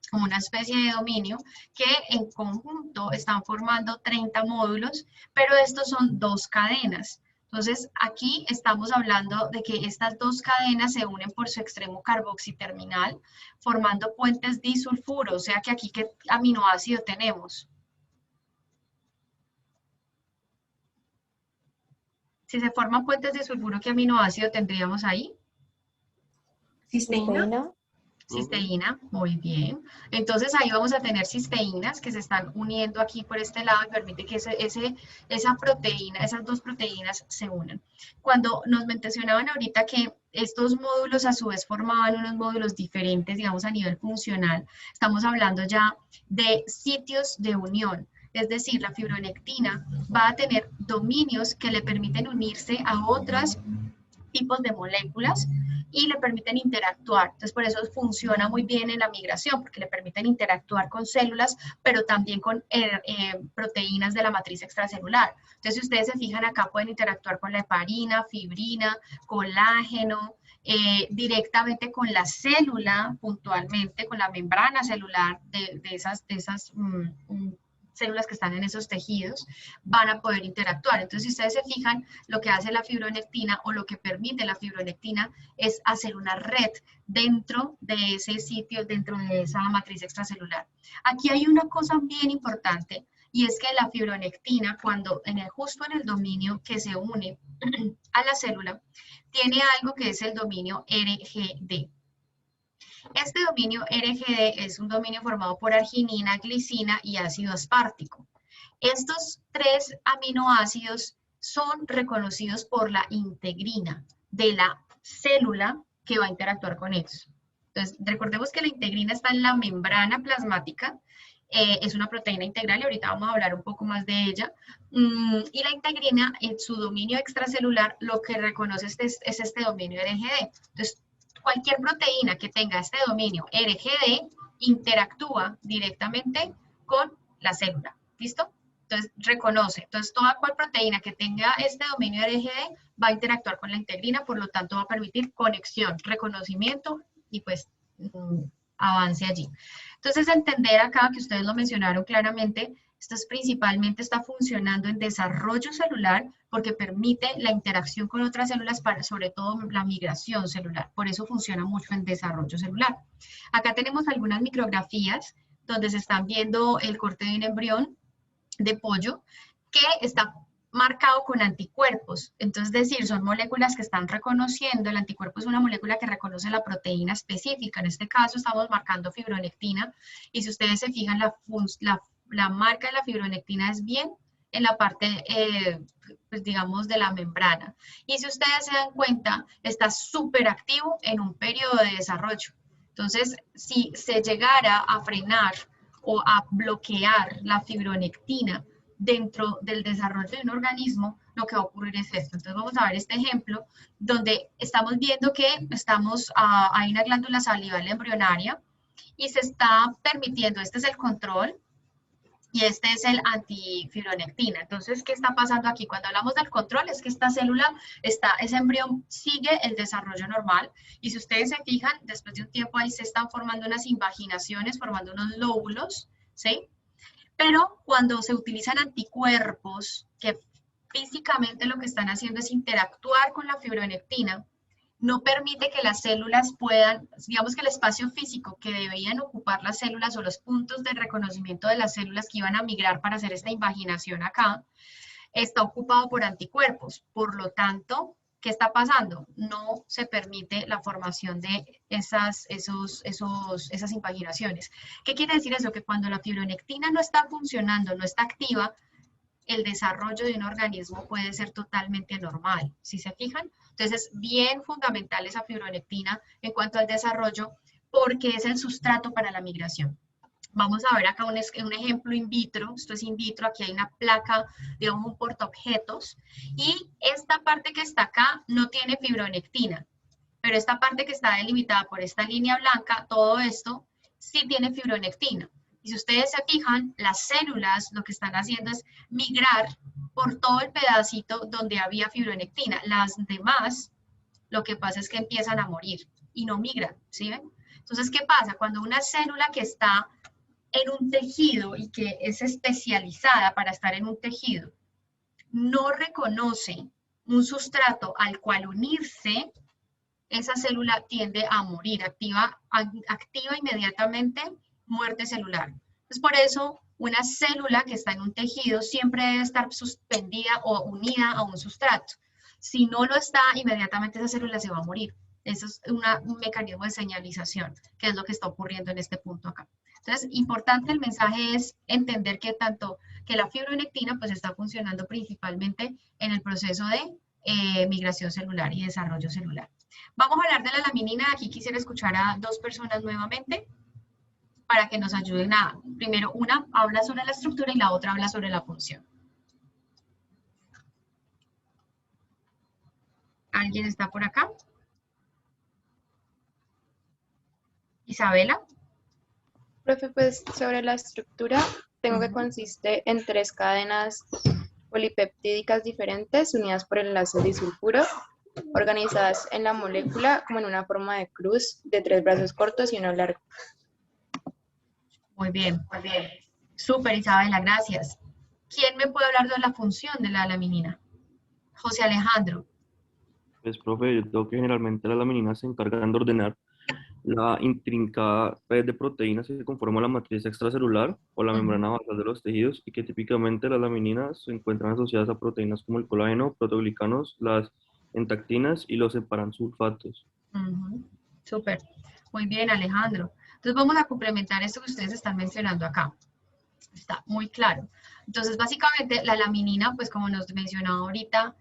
como una especie de dominio que en conjunto están formando 30 módulos, pero estos son dos cadenas. Entonces, aquí estamos hablando de que estas dos cadenas se unen por su extremo carboxiterminal, formando puentes disulfuro, o sea que aquí, ¿qué aminoácido tenemos? Si se forman puentes disulfuro, ¿qué aminoácido tendríamos ahí? ¿Cisteína? Cisteína, muy bien. Entonces ahí vamos a tener cisteínas que se están uniendo aquí por este lado y permite que esa proteína, esas dos proteínas se unan. Cuando nos mencionaban ahorita que estos módulos a su vez formaban unos módulos diferentes, digamos a nivel funcional, estamos hablando ya de sitios de unión. Es decir, la fibronectina va a tener dominios que le permiten unirse a otros tipos de moléculas y le permiten interactuar. Entonces, por eso funciona muy bien en la migración, porque le permiten interactuar con células, pero también con proteínas de la matriz extracelular. Entonces, si ustedes se fijan acá, pueden interactuar con la heparina, fibrina, colágeno, directamente con la célula, puntualmente, con la membrana celular de esas células que están en esos tejidos, van a poder interactuar. Entonces, si ustedes se fijan, lo que hace la fibronectina o lo que permite la fibronectina es hacer una red dentro de ese sitio, dentro de esa matriz extracelular. Aquí hay una cosa bien importante y es que la fibronectina, cuando justo en el dominio que se une a la célula, tiene algo que es el dominio RGD. Este dominio RGD es un dominio formado por arginina, glicina y ácido aspartico. Estos tres aminoácidos son reconocidos por la integrina de la célula que va a interactuar con ellos. Entonces, recordemos que la integrina está en la membrana plasmática, es una proteína integral y ahorita vamos a hablar un poco más de ella. Y la integrina, en su dominio extracelular, lo que reconoce es este dominio RGD. Entonces, cualquier proteína que tenga este dominio RGD interactúa directamente con la célula. ¿Listo? Entonces, reconoce. Entonces, toda cual proteína que tenga este dominio RGD va a interactuar con la integrina, por lo tanto, va a permitir conexión, reconocimiento y pues avance allí. Entonces, entender acá que ustedes lo mencionaron claramente, esto principalmente está funcionando en desarrollo celular porque permite la interacción con otras células, sobre todo la migración celular. Por eso funciona mucho en desarrollo celular. Acá tenemos algunas micrografías donde se están viendo el corte de un embrión de pollo que está marcado con anticuerpos. Entonces, es decir, son moléculas que están reconociendo, el anticuerpo es una molécula que reconoce la proteína específica. En este caso estamos marcando fibronectina y si ustedes se fijan, la marca de la fibronectina es bien en la parte, pues digamos, de la membrana. Y si ustedes se dan cuenta, está súper activo en un periodo de desarrollo. Entonces, si se llegara a frenar o a bloquear la fibronectina dentro del desarrollo de un organismo, lo que va a ocurrir es esto. Entonces vamos a ver este ejemplo donde estamos viendo que hay una glándula salival embrionaria y se está permitiendo, este es el control y este es el antifibronectina. Entonces, ¿qué está pasando aquí? Cuando hablamos del control es que esta célula, ese embrión sigue el desarrollo normal y si ustedes se fijan, después de un tiempo ahí se están formando unas invaginaciones, formando unos lóbulos, ¿sí? Pero cuando se utilizan anticuerpos que físicamente lo que están haciendo es interactuar con la fibronectina, no permite que las células puedan, digamos que el espacio físico que debían ocupar las células o los puntos de reconocimiento de las células que iban a migrar para hacer esta invaginación acá, está ocupado por anticuerpos. Por lo tanto, ¿qué está pasando? No se permite la formación de esas invaginaciones. ¿Qué quiere decir eso? Que cuando la fibronectina no está funcionando, no está activa, el desarrollo de un organismo puede ser totalmente normal, ¿sí se fijan? Entonces es bien fundamental esa fibronectina en cuanto al desarrollo porque es el sustrato para la migración. Vamos a ver acá un ejemplo in vitro, esto es in vitro, aquí hay una placa, digamos un portaobjetos, y esta parte que está acá no tiene fibronectina, pero esta parte que está delimitada por esta línea blanca, todo esto sí tiene fibronectina. Y si ustedes se fijan, las células lo que están haciendo es migrar por todo el pedacito donde había fibronectina. Las demás, lo que pasa es que empiezan a morir y no migran, ¿sí ven? Entonces, ¿qué pasa? Cuando una célula que está en un tejido y que es especializada para estar en un tejido, no reconoce un sustrato al cual unirse, esa célula tiende a morir, activa inmediatamente muerte celular. Entonces, por eso, una célula que está en un tejido siempre debe estar suspendida o unida a un sustrato. Si no lo está, inmediatamente esa célula se va a morir. Eso es un mecanismo de señalización, que es lo que está ocurriendo en este punto acá. Entonces, importante el mensaje es entender que que la fibronectina pues está funcionando principalmente en el proceso de migración celular y desarrollo celular. Vamos a hablar de la laminina. Aquí quisiera escuchar a dos personas nuevamente para que nos ayuden primero una habla sobre la estructura y la otra habla sobre la función. ¿Alguien está por acá? Isabela. Profe, pues sobre la estructura, tengo que consiste en 3 cadenas polipeptídicas diferentes unidas por enlaces disulfuro, organizadas en la molécula como en una forma de cruz de 3 brazos cortos y uno largo. Muy bien, muy bien. Súper, Isabela, gracias. ¿Quién me puede hablar de la función de la laminina? José Alejandro. Pues, profe, yo creo que generalmente las lamininas se encargan de ordenar la intrincada red de proteínas que conforma la matriz extracelular o la membrana basal de los tejidos y que típicamente las lamininas se encuentran asociadas a proteínas como el colágeno, proteoglicanos, las entactinas y los separansulfatos. Súper. Muy bien, Alejandro. Entonces vamos a complementar esto que ustedes están mencionando acá. Está muy claro. Entonces, básicamente, la laminina, pues como nos mencionaba ahorita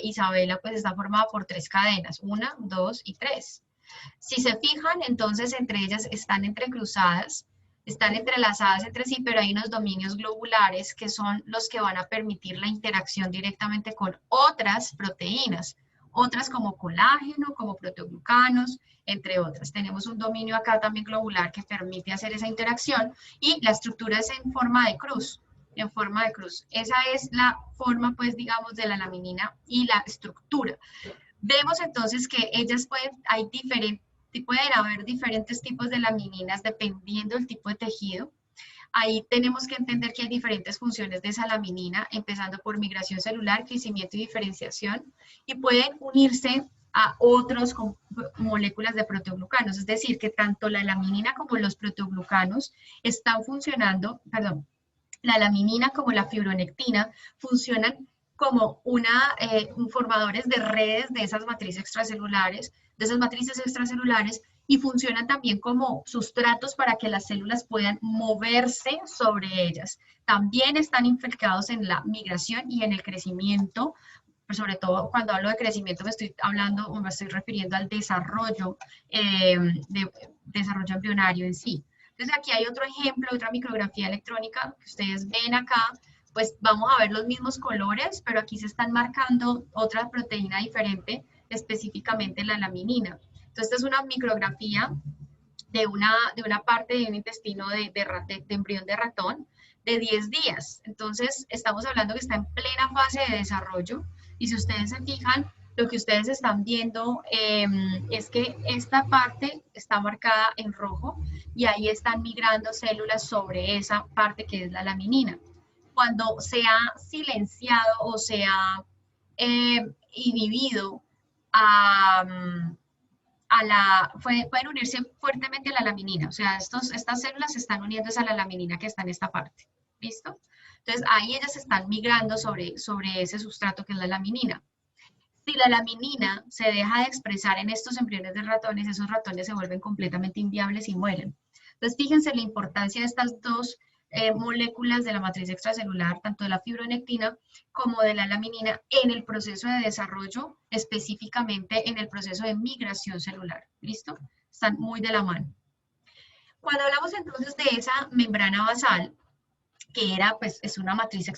Isabela, pues está formada por 3 cadenas, 1, 2 y 3. Si se fijan, entonces entre ellas están entrecruzadas, están entrelazadas entre sí, pero hay unos dominios globulares que son los que van a permitir la interacción directamente con otras proteínas, otras como colágeno, como proteoglucanos, entre otras. Tenemos un dominio acá también globular que permite hacer esa interacción y la estructura es en forma de cruz. En forma de cruz. Esa es la forma, pues, digamos, de la laminina y la estructura. Vemos entonces que ellas pueden haber diferentes tipos de lamininas dependiendo del tipo de tejido. Ahí tenemos que entender que hay diferentes funciones de esa laminina, empezando por migración celular, crecimiento y diferenciación, y pueden unirse a otras moléculas de proteoglucanos. Es decir, que tanto la laminina como los proteoglucanos están funcionando, la laminina como la fibronectina funcionan como formadores de redes de esas matrices extracelulares, y funcionan también como sustratos para que las células puedan moverse sobre ellas. También están implicados en la migración y en el crecimiento. Sobre todo cuando hablo de crecimiento me estoy refiriendo al desarrollo, desarrollo embrionario en sí. Entonces aquí hay otro ejemplo, otra micrografía electrónica que ustedes ven acá, pues vamos a ver los mismos colores, pero aquí se están marcando otra proteína diferente, específicamente la laminina. Entonces, esta es una micrografía de una parte de un intestino de embrión de ratón de 10 días. Entonces, estamos hablando que está en plena fase de desarrollo y si ustedes se fijan, lo que ustedes están viendo es que esta parte está marcada en rojo y ahí están migrando células sobre esa parte que es la laminina. Cuando se ha silenciado o se ha inhibido pueden unirse fuertemente a la laminina, o sea, estas células se están uniendo a la laminina que está en esta parte, ¿listo? Entonces, ahí ellas están migrando sobre ese sustrato que es la laminina. Si la laminina se deja de expresar en estos embriones de ratones, esos ratones se vuelven completamente inviables y mueren. Entonces, fíjense la importancia de estas dos moléculas de la matriz extracelular, tanto de la fibronectina como de la laminina, en el proceso de desarrollo, específicamente en el proceso de migración celular. ¿Listo? Están muy de la mano. Cuando hablamos entonces de esa membrana basal, que era, pues, es una matriz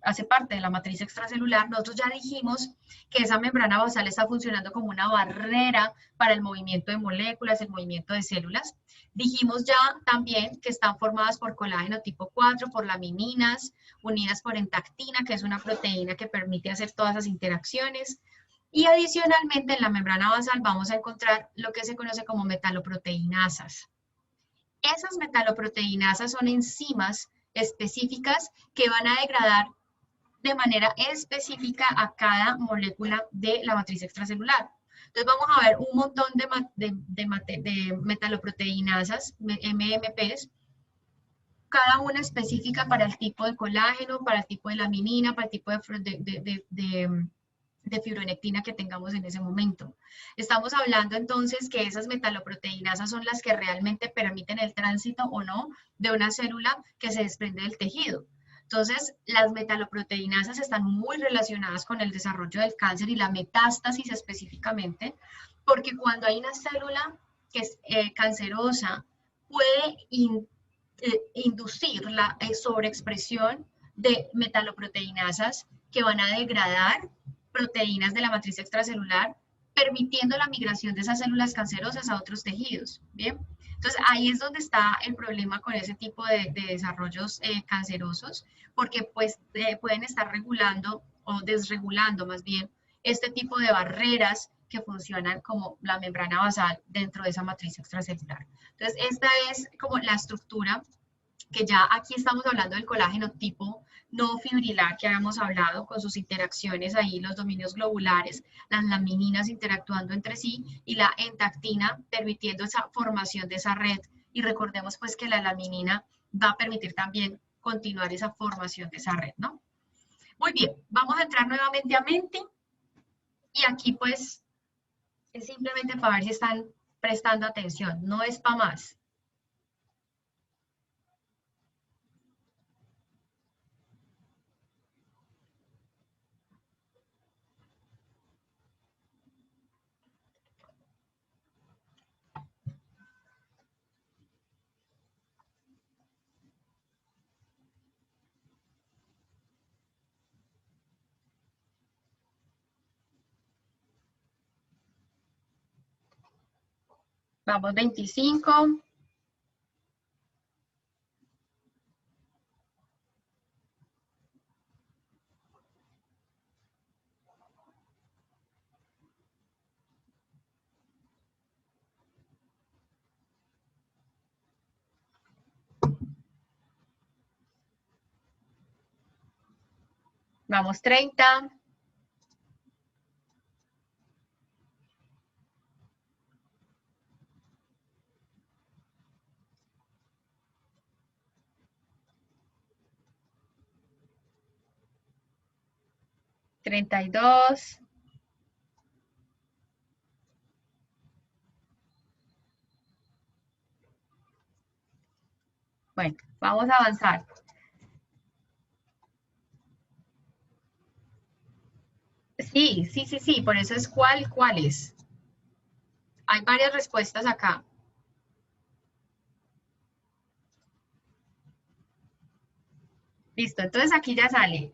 hace parte de la matriz extracelular, nosotros ya dijimos que esa membrana basal está funcionando como una barrera para el movimiento de moléculas, el movimiento de células. Dijimos ya también que están formadas por colágeno tipo 4, por lamininas, unidas por entactina, que es una proteína que permite hacer todas esas interacciones. Y adicionalmente en la membrana basal vamos a encontrar lo que se conoce como metaloproteinasas. Esas metaloproteinasas son enzimas específicas que van a degradar de manera específica a cada molécula de la matriz extracelular. Entonces vamos a ver un montón de metaloproteinasas, MMPs, cada una específica para el tipo de colágeno, para el tipo de laminina, para el tipo de fibronectina que tengamos en ese momento. Estamos hablando entonces que esas metaloproteinasas son las que realmente permiten el tránsito o no de una célula que se desprende del tejido. Entonces, las metaloproteinasas están muy relacionadas con el desarrollo del cáncer y la metástasis específicamente, porque cuando hay una célula que es cancerosa, puede inducir la sobreexpresión de metaloproteinasas que van a degradar proteínas de la matriz extracelular, permitiendo la migración de esas células cancerosas a otros tejidos, ¿bien? Entonces, ahí es donde está el problema con ese tipo de desarrollos cancerosos, porque pues pueden estar regulando o desregulando más bien este tipo de barreras que funcionan como la membrana basal dentro de esa matriz extracelular. Entonces, esta es como la estructura que ya aquí estamos hablando del colágeno tipo no fibrilar que habíamos hablado con sus interacciones ahí, los dominios globulares, las lamininas interactuando entre sí y la entactina permitiendo esa formación de esa red. Y recordemos pues que la laminina va a permitir también continuar esa formación de esa red, ¿no? Muy bien, vamos a entrar nuevamente a Menti y aquí pues es simplemente para ver si están prestando atención, no es para más. Vamos, 25. Vamos, 30. Treinta y dos. Bueno, vamos a avanzar. Sí, por eso es cuál es. Hay varias respuestas acá. Listo, entonces aquí ya sale.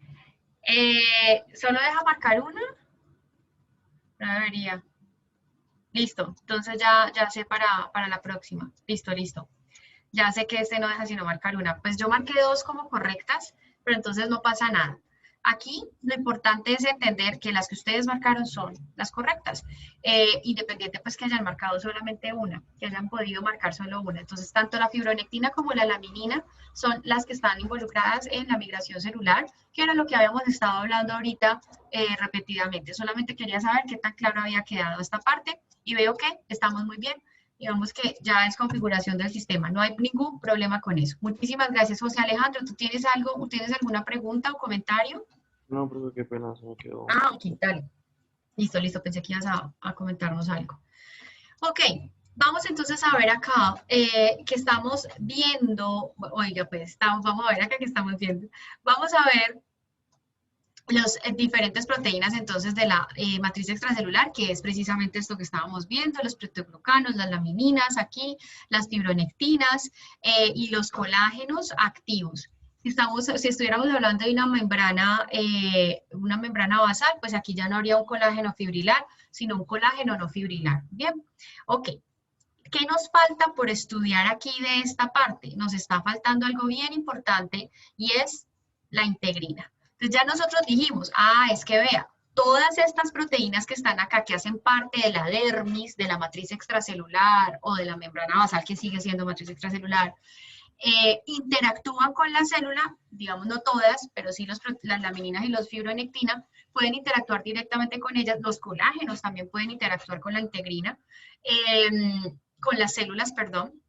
¿Solo deja marcar una? No debería. Listo, entonces ya sé para la próxima. Listo, listo. Ya sé que este no deja sino marcar una. Pues yo marqué 2 como correctas, pero entonces no pasa nada. Aquí lo importante es entender que las que ustedes marcaron son las correctas, independiente pues que hayan marcado solamente una, que hayan podido marcar solo una. Entonces, tanto la fibronectina como la laminina son las que están involucradas en la migración celular, que era lo que habíamos estado hablando ahorita repetidamente. Solamente quería saber qué tan claro había quedado esta parte y veo que estamos muy bien. Digamos que ya es configuración del sistema, no hay ningún problema con eso. Muchísimas gracias, José Alejandro. ¿Tú tienes algo, tienes alguna pregunta o comentario? No, profe, qué pena, se me quedó. Ah, ok, dale. Listo, listo, pensé que ibas a comentarnos algo. Ok, vamos entonces a ver acá que estamos viendo, oiga, pues vamos a ver acá que estamos viendo. Vamos a ver las diferentes proteínas entonces de la matriz extracelular, que es precisamente esto que estábamos viendo, los proteoglucanos, las lamininas aquí, las fibronectinas y los colágenos activos. Si estuviéramos hablando de una membrana basal, pues aquí ya no habría un colágeno fibrilar, sino un colágeno no fibrilar. Bien, ok. ¿Qué nos falta por estudiar aquí de esta parte? Nos está faltando algo bien importante y es la integrina. Entonces ya nosotros dijimos, es que vea, todas estas proteínas que están acá, que hacen parte de la dermis, de la matriz extracelular o de la membrana basal, que sigue siendo matriz extracelular, interactúan con la célula, digamos no todas, pero sí las lamininas y los fibronectina pueden interactuar directamente con ellas, los colágenos también pueden interactuar con la integrina, con las células, perdón,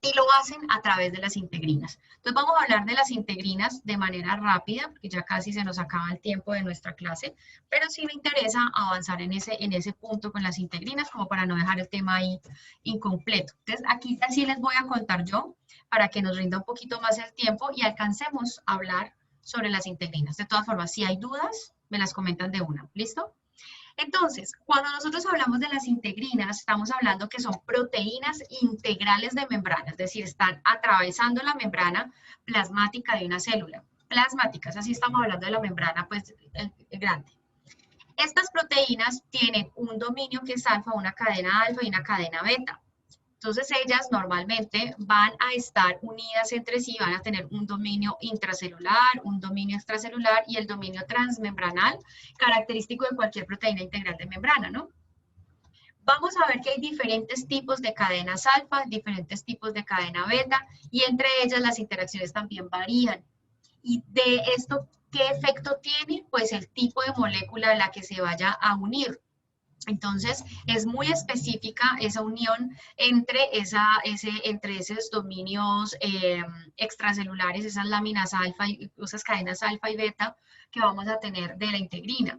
y lo hacen a través de las integrinas. Entonces vamos a hablar de las integrinas de manera rápida, porque ya casi se nos acaba el tiempo de nuestra clase, pero sí me interesa avanzar en ese punto con las integrinas, como para no dejar el tema ahí incompleto. Entonces aquí sí les voy a contar yo, para que nos rinda un poquito más el tiempo y alcancemos a hablar sobre las integrinas. De todas formas, si hay dudas, me las comentan de una. ¿Listo? Entonces, cuando nosotros hablamos de las integrinas, estamos hablando que son proteínas integrales de membrana, es decir, están atravesando la membrana plasmática de una célula. Plasmáticas, así estamos hablando de la membrana, pues, grande. Estas proteínas tienen un dominio que es alfa, una cadena alfa y una cadena beta. Entonces ellas normalmente van a estar unidas entre sí, van a tener un dominio intracelular, un dominio extracelular y el dominio transmembranal, característico de cualquier proteína integral de membrana, ¿no? Vamos a ver que hay diferentes tipos de cadenas alfa, diferentes tipos de cadena beta, y entre ellas las interacciones también varían. Y de esto, ¿qué efecto tiene? Pues el tipo de molécula a la que se vaya a unir. Entonces, es muy específica esa unión entre esos dominios extracelulares, esas láminas alfa, esas cadenas alfa y beta que vamos a tener de la integrina.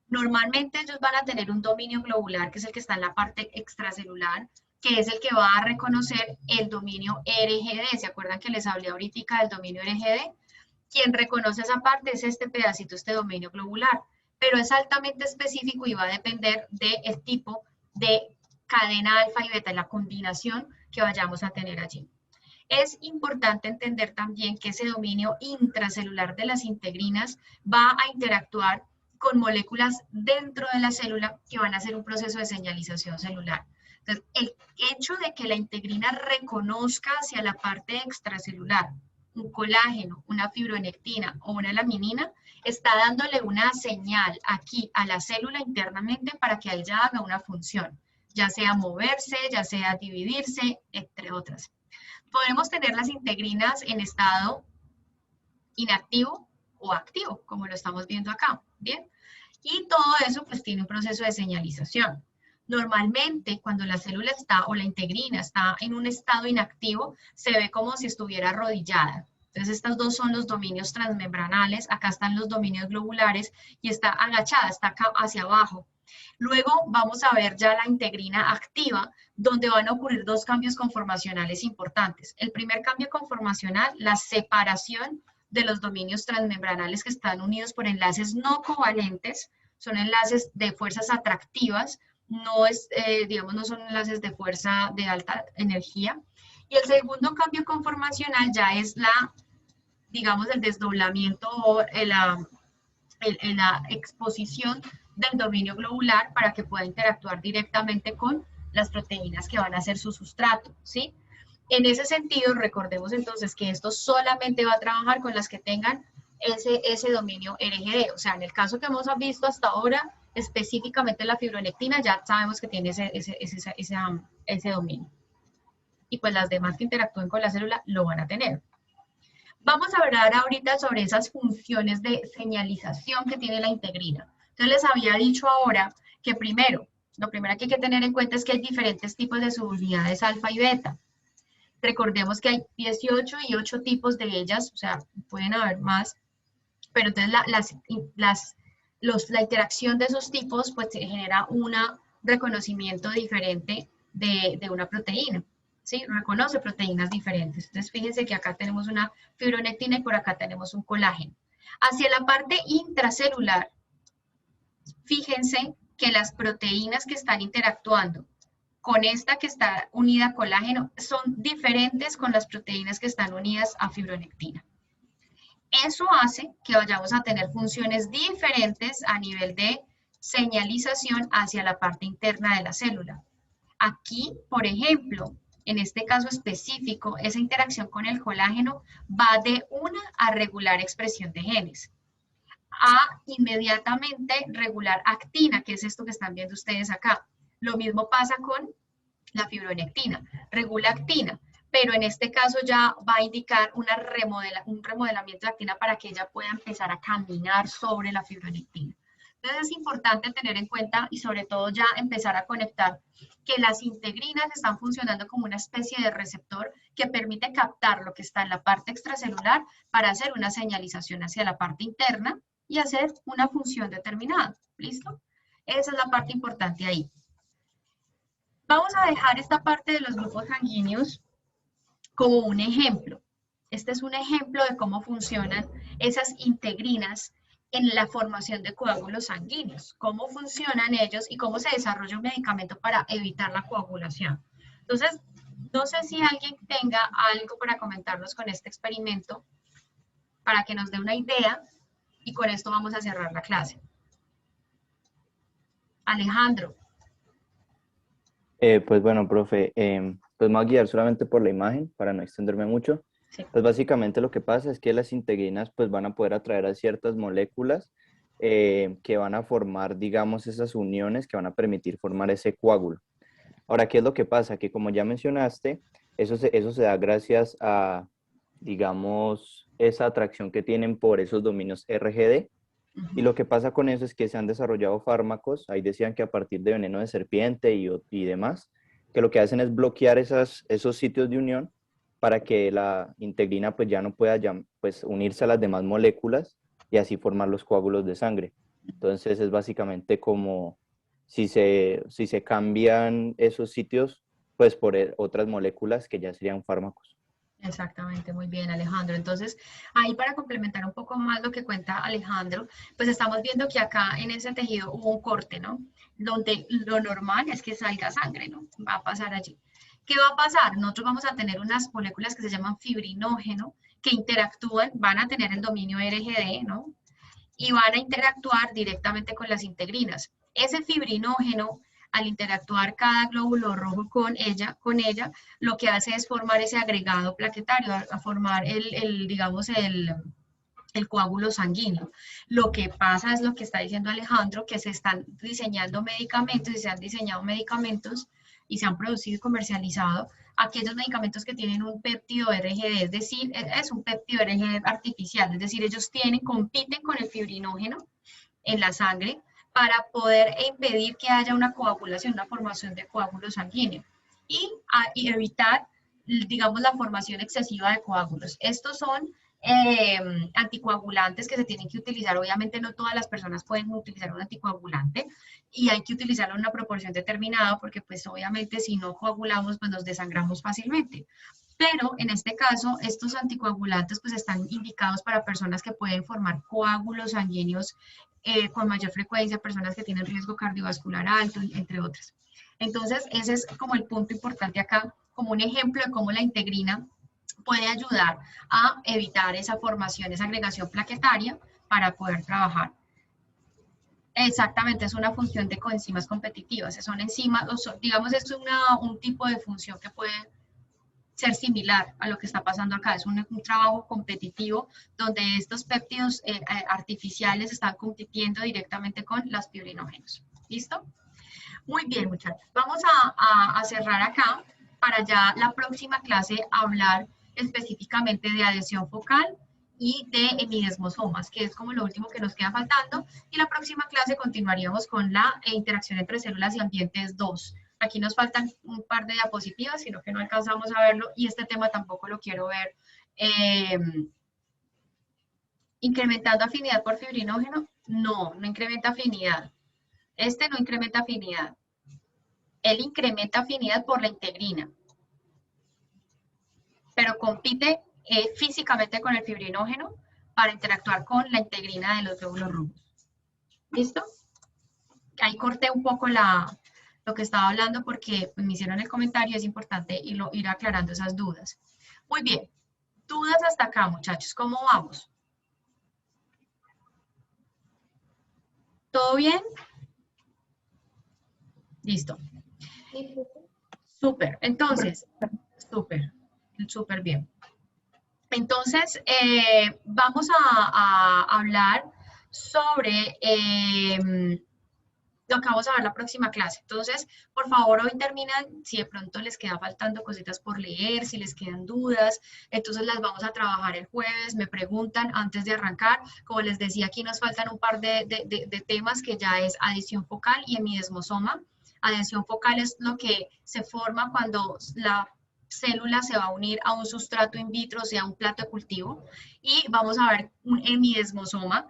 Normalmente ellos van a tener un dominio globular, que es el que está en la parte extracelular, que es el que va a reconocer el dominio RGD. ¿Se acuerdan que les hablé ahorita del dominio RGD? Quien reconoce esa parte es este pedacito, este dominio globular, pero es altamente específico y va a depender del tipo de cadena alfa y beta, la combinación que vayamos a tener allí. Es importante entender también que ese dominio intracelular de las integrinas va a interactuar con moléculas dentro de la célula que van a hacer un proceso de señalización celular. Entonces, el hecho de que la integrina reconozca hacia la parte extracelular un colágeno, una fibronectina o una laminina, está dándole una señal aquí a la célula internamente para que ella haga una función, ya sea moverse, ya sea dividirse, entre otras. Podemos tener las integrinas en estado inactivo o activo, como lo estamos viendo acá, ¿bien? Y todo eso pues tiene un proceso de señalización. Normalmente, cuando la célula está o la integrina está en un estado inactivo, se ve como si estuviera arrodillada. Entonces, estos dos son los dominios transmembranales, acá están los dominios globulares y está agachada, está acá hacia abajo. Luego vamos a ver ya la integrina activa, donde van a ocurrir dos cambios conformacionales importantes. El primer cambio conformacional, la separación de los dominios transmembranales que están unidos por enlaces no covalentes, son enlaces de fuerzas atractivas, no son enlaces de fuerza de alta energía. Y el segundo cambio conformacional ya es la digamos, el desdoblamiento o la exposición del dominio globular para que pueda interactuar directamente con las proteínas que van a ser su sustrato, ¿sí? En ese sentido, recordemos entonces que esto solamente va a trabajar con las que tengan ese dominio RGD. O sea, en el caso que hemos visto hasta ahora, específicamente la fibronectina, ya sabemos que tiene ese dominio. Y pues las demás que interactúen con la célula lo van a tener. Vamos a hablar ahorita sobre esas funciones de señalización que tiene la integrina. Entonces les había dicho ahora que primero, lo primero que hay que tener en cuenta es que hay diferentes tipos de subunidades alfa y beta. Recordemos que hay 18 y 8 tipos de ellas, o sea, pueden haber más, pero entonces la interacción de esos tipos pues genera un reconocimiento diferente de una proteína, ¿sí? Reconoce proteínas diferentes. Entonces fíjense que acá tenemos una fibronectina y por acá tenemos un colágeno. Hacia la parte intracelular, fíjense que las proteínas que están interactuando con esta que está unida a colágeno son diferentes con las proteínas que están unidas a fibronectina. Eso hace que vayamos a tener funciones diferentes a nivel de señalización hacia la parte interna de la célula. Aquí, por ejemplo, en este caso específico, esa interacción con el colágeno va de una a regular expresión de genes, a inmediatamente regular actina, que es esto que están viendo ustedes acá. Lo mismo pasa con la fibronectina, regula actina, pero en este caso ya va a indicar un remodelamiento de actina para que ella pueda empezar a caminar sobre la fibronectina. Entonces es importante tener en cuenta y sobre todo ya empezar a conectar que las integrinas están funcionando como una especie de receptor que permite captar lo que está en la parte extracelular para hacer una señalización hacia la parte interna y hacer una función determinada. ¿Listo? Esa es la parte importante ahí. Vamos a dejar esta parte de los grupos sanguíneos como un ejemplo. Este es un ejemplo de cómo funcionan esas integrinas en la formación de coágulos sanguíneos, cómo funcionan ellos y cómo se desarrolla un medicamento para evitar la coagulación. Entonces, no sé si alguien tenga algo para comentarnos con este experimento para que nos dé una idea y con esto vamos a cerrar la clase. Alejandro. Pues bueno, profe, pues me voy a guiar solamente por la imagen para no extenderme mucho. Sí. Pues básicamente lo que pasa es que las integrinas pues van a poder atraer a ciertas moléculas que van a formar, digamos, esas uniones que van a permitir formar ese coágulo. Ahora, ¿qué es lo que pasa? Que como ya mencionaste, eso se da gracias a, digamos, esa atracción que tienen por esos dominios RGD. Y lo que pasa con eso es que se han desarrollado fármacos, ahí decían que a partir de veneno de serpiente y demás, que lo que hacen es bloquear esos sitios de unión para que la integrina pues ya no pueda pues, unirse a las demás moléculas y así formar los coágulos de sangre. Entonces es básicamente como si se cambian esos sitios pues por otras moléculas que ya serían fármacos. Exactamente, muy bien, Alejandro. Entonces, ahí para complementar un poco más lo que cuenta Alejandro, pues estamos viendo que acá en ese tejido hubo un corte, ¿no? Donde lo normal es que salga sangre, ¿no? Va a pasar allí. ¿Qué va a pasar? Nosotros vamos a tener unas moléculas que se llaman fibrinógeno, que interactúan, van a tener el dominio RGD, ¿no? Y van a interactuar directamente con las integrinas. Ese fibrinógeno, al interactuar cada glóbulo rojo con ella, lo que hace es formar ese agregado plaquetario, a formar digamos, el coágulo sanguíneo. Lo que pasa es lo que está diciendo Alejandro, que se están diseñando medicamentos y se han diseñado medicamentos y se han producido y comercializado aquellos medicamentos que tienen un péptido RGD, es decir, es un péptido RGD artificial, es decir, ellos compiten con el fibrinógeno en la sangre para poder impedir que haya una coagulación, una formación de coágulo sanguíneo y evitar, digamos, la formación excesiva de coágulos. Estos son anticoagulantes que se tienen que utilizar. Obviamente no todas las personas pueden utilizar un anticoagulante y hay que utilizarlo en una proporción determinada porque pues obviamente si no coagulamos pues nos desangramos fácilmente. Pero en este caso estos anticoagulantes pues están indicados para personas que pueden formar coágulos sanguíneos con mayor frecuencia, personas que tienen riesgo cardiovascular alto, entre otras. Entonces ese es como el punto importante acá, como un ejemplo de cómo la integrina puede ayudar a evitar esa formación, esa agregación plaquetaria para poder trabajar. Exactamente, es una función de coenzimas competitivas. Son enzimas, digamos, esto es un tipo de función que puede ser similar a lo que está pasando acá. Es un trabajo competitivo donde estos péptidos artificiales están compitiendo directamente con las fibrinógenos. ¿Listo? Muy bien, muchachos. Vamos a cerrar acá para ya la próxima clase hablar específicamente de adhesión focal y de hemidesmosomas, que es como lo último que nos queda faltando. Y la próxima clase continuaríamos con la interacción entre células y ambientes 2. Aquí nos faltan un par de diapositivas, sino que no alcanzamos a verlo, y este tema tampoco lo quiero ver. ¿Incrementando afinidad por fibrinógeno? No, no incrementa afinidad. Este no incrementa afinidad. Él incrementa afinidad por la integrina, pero compite físicamente con el fibrinógeno para interactuar con la integrina de los glóbulos rojos. ¿Listo? Ahí corté un poco lo que estaba hablando porque me hicieron el comentario, es importante ir aclarando esas dudas. Muy bien, dudas hasta acá, muchachos, ¿cómo vamos? ¿Todo bien? Listo. Súper, entonces, súper bien. Entonces, vamos a hablar sobre lo que vamos a ver la próxima clase. Entonces, por favor, hoy terminan, si de pronto les queda faltando cositas por leer, si les quedan dudas, entonces las vamos a trabajar el jueves, me preguntan antes de arrancar. Como les decía, aquí nos faltan un par de temas que ya es adhesión focal y hemidesmosoma. Adhesión focal es lo que se forma cuando la célula se va a unir a un sustrato in vitro, o sea, un plato de cultivo, y vamos a ver un hemidesmosoma,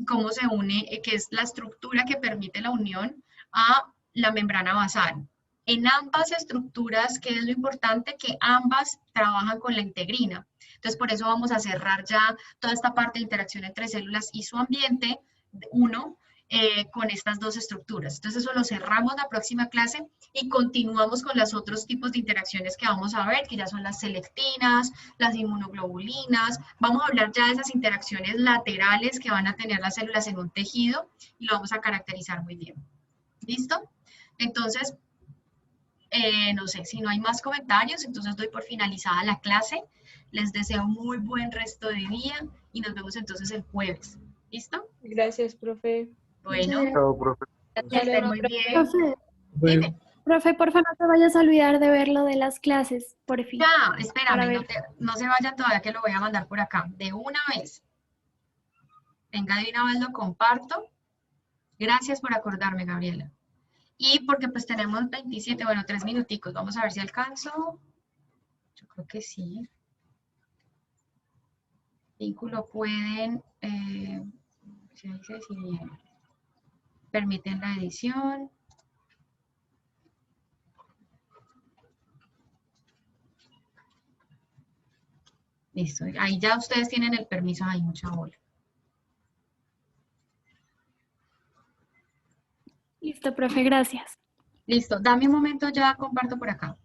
cómo se une, que es la estructura que permite la unión a la membrana basal. En ambas estructuras, ¿qué es lo importante? Que ambas trabajan con la integrina. Entonces, por eso vamos a cerrar ya toda esta parte de interacción entre células y su ambiente, con estas dos estructuras. Entonces, eso lo cerramos la próxima clase y continuamos con los otros tipos de interacciones que vamos a ver, que ya son las selectinas, las inmunoglobulinas. Vamos a hablar ya de esas interacciones laterales que van a tener las células en un tejido y lo vamos a caracterizar muy bien. ¿Listo? Entonces, no sé, si no hay más comentarios, entonces doy por finalizada la clase. Les deseo muy buen resto de día y nos vemos entonces el jueves. ¿Listo? Gracias, profe. Bueno, Chao, profe. que estén muy bien. Profe, porfa, no te vayas a olvidar de ver lo de las clases, por fin. Ya, espérame, no se vayan todavía que lo voy a mandar por acá. De una vez. Venga, de una vez lo comparto. Gracias por acordarme, Gabriela. Y porque pues tenemos 27, bueno, 3 minuticos. Vamos a ver si alcanzo. Yo creo que sí. Vínculo pueden, si permiten la edición. Listo, ahí ya ustedes tienen el permiso, hay mucha bola. Listo, profe, gracias. Listo, dame un momento, ya comparto por acá.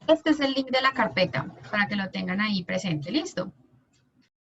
Este es el link de la carpeta, para que lo tengan ahí presente, ¿listo?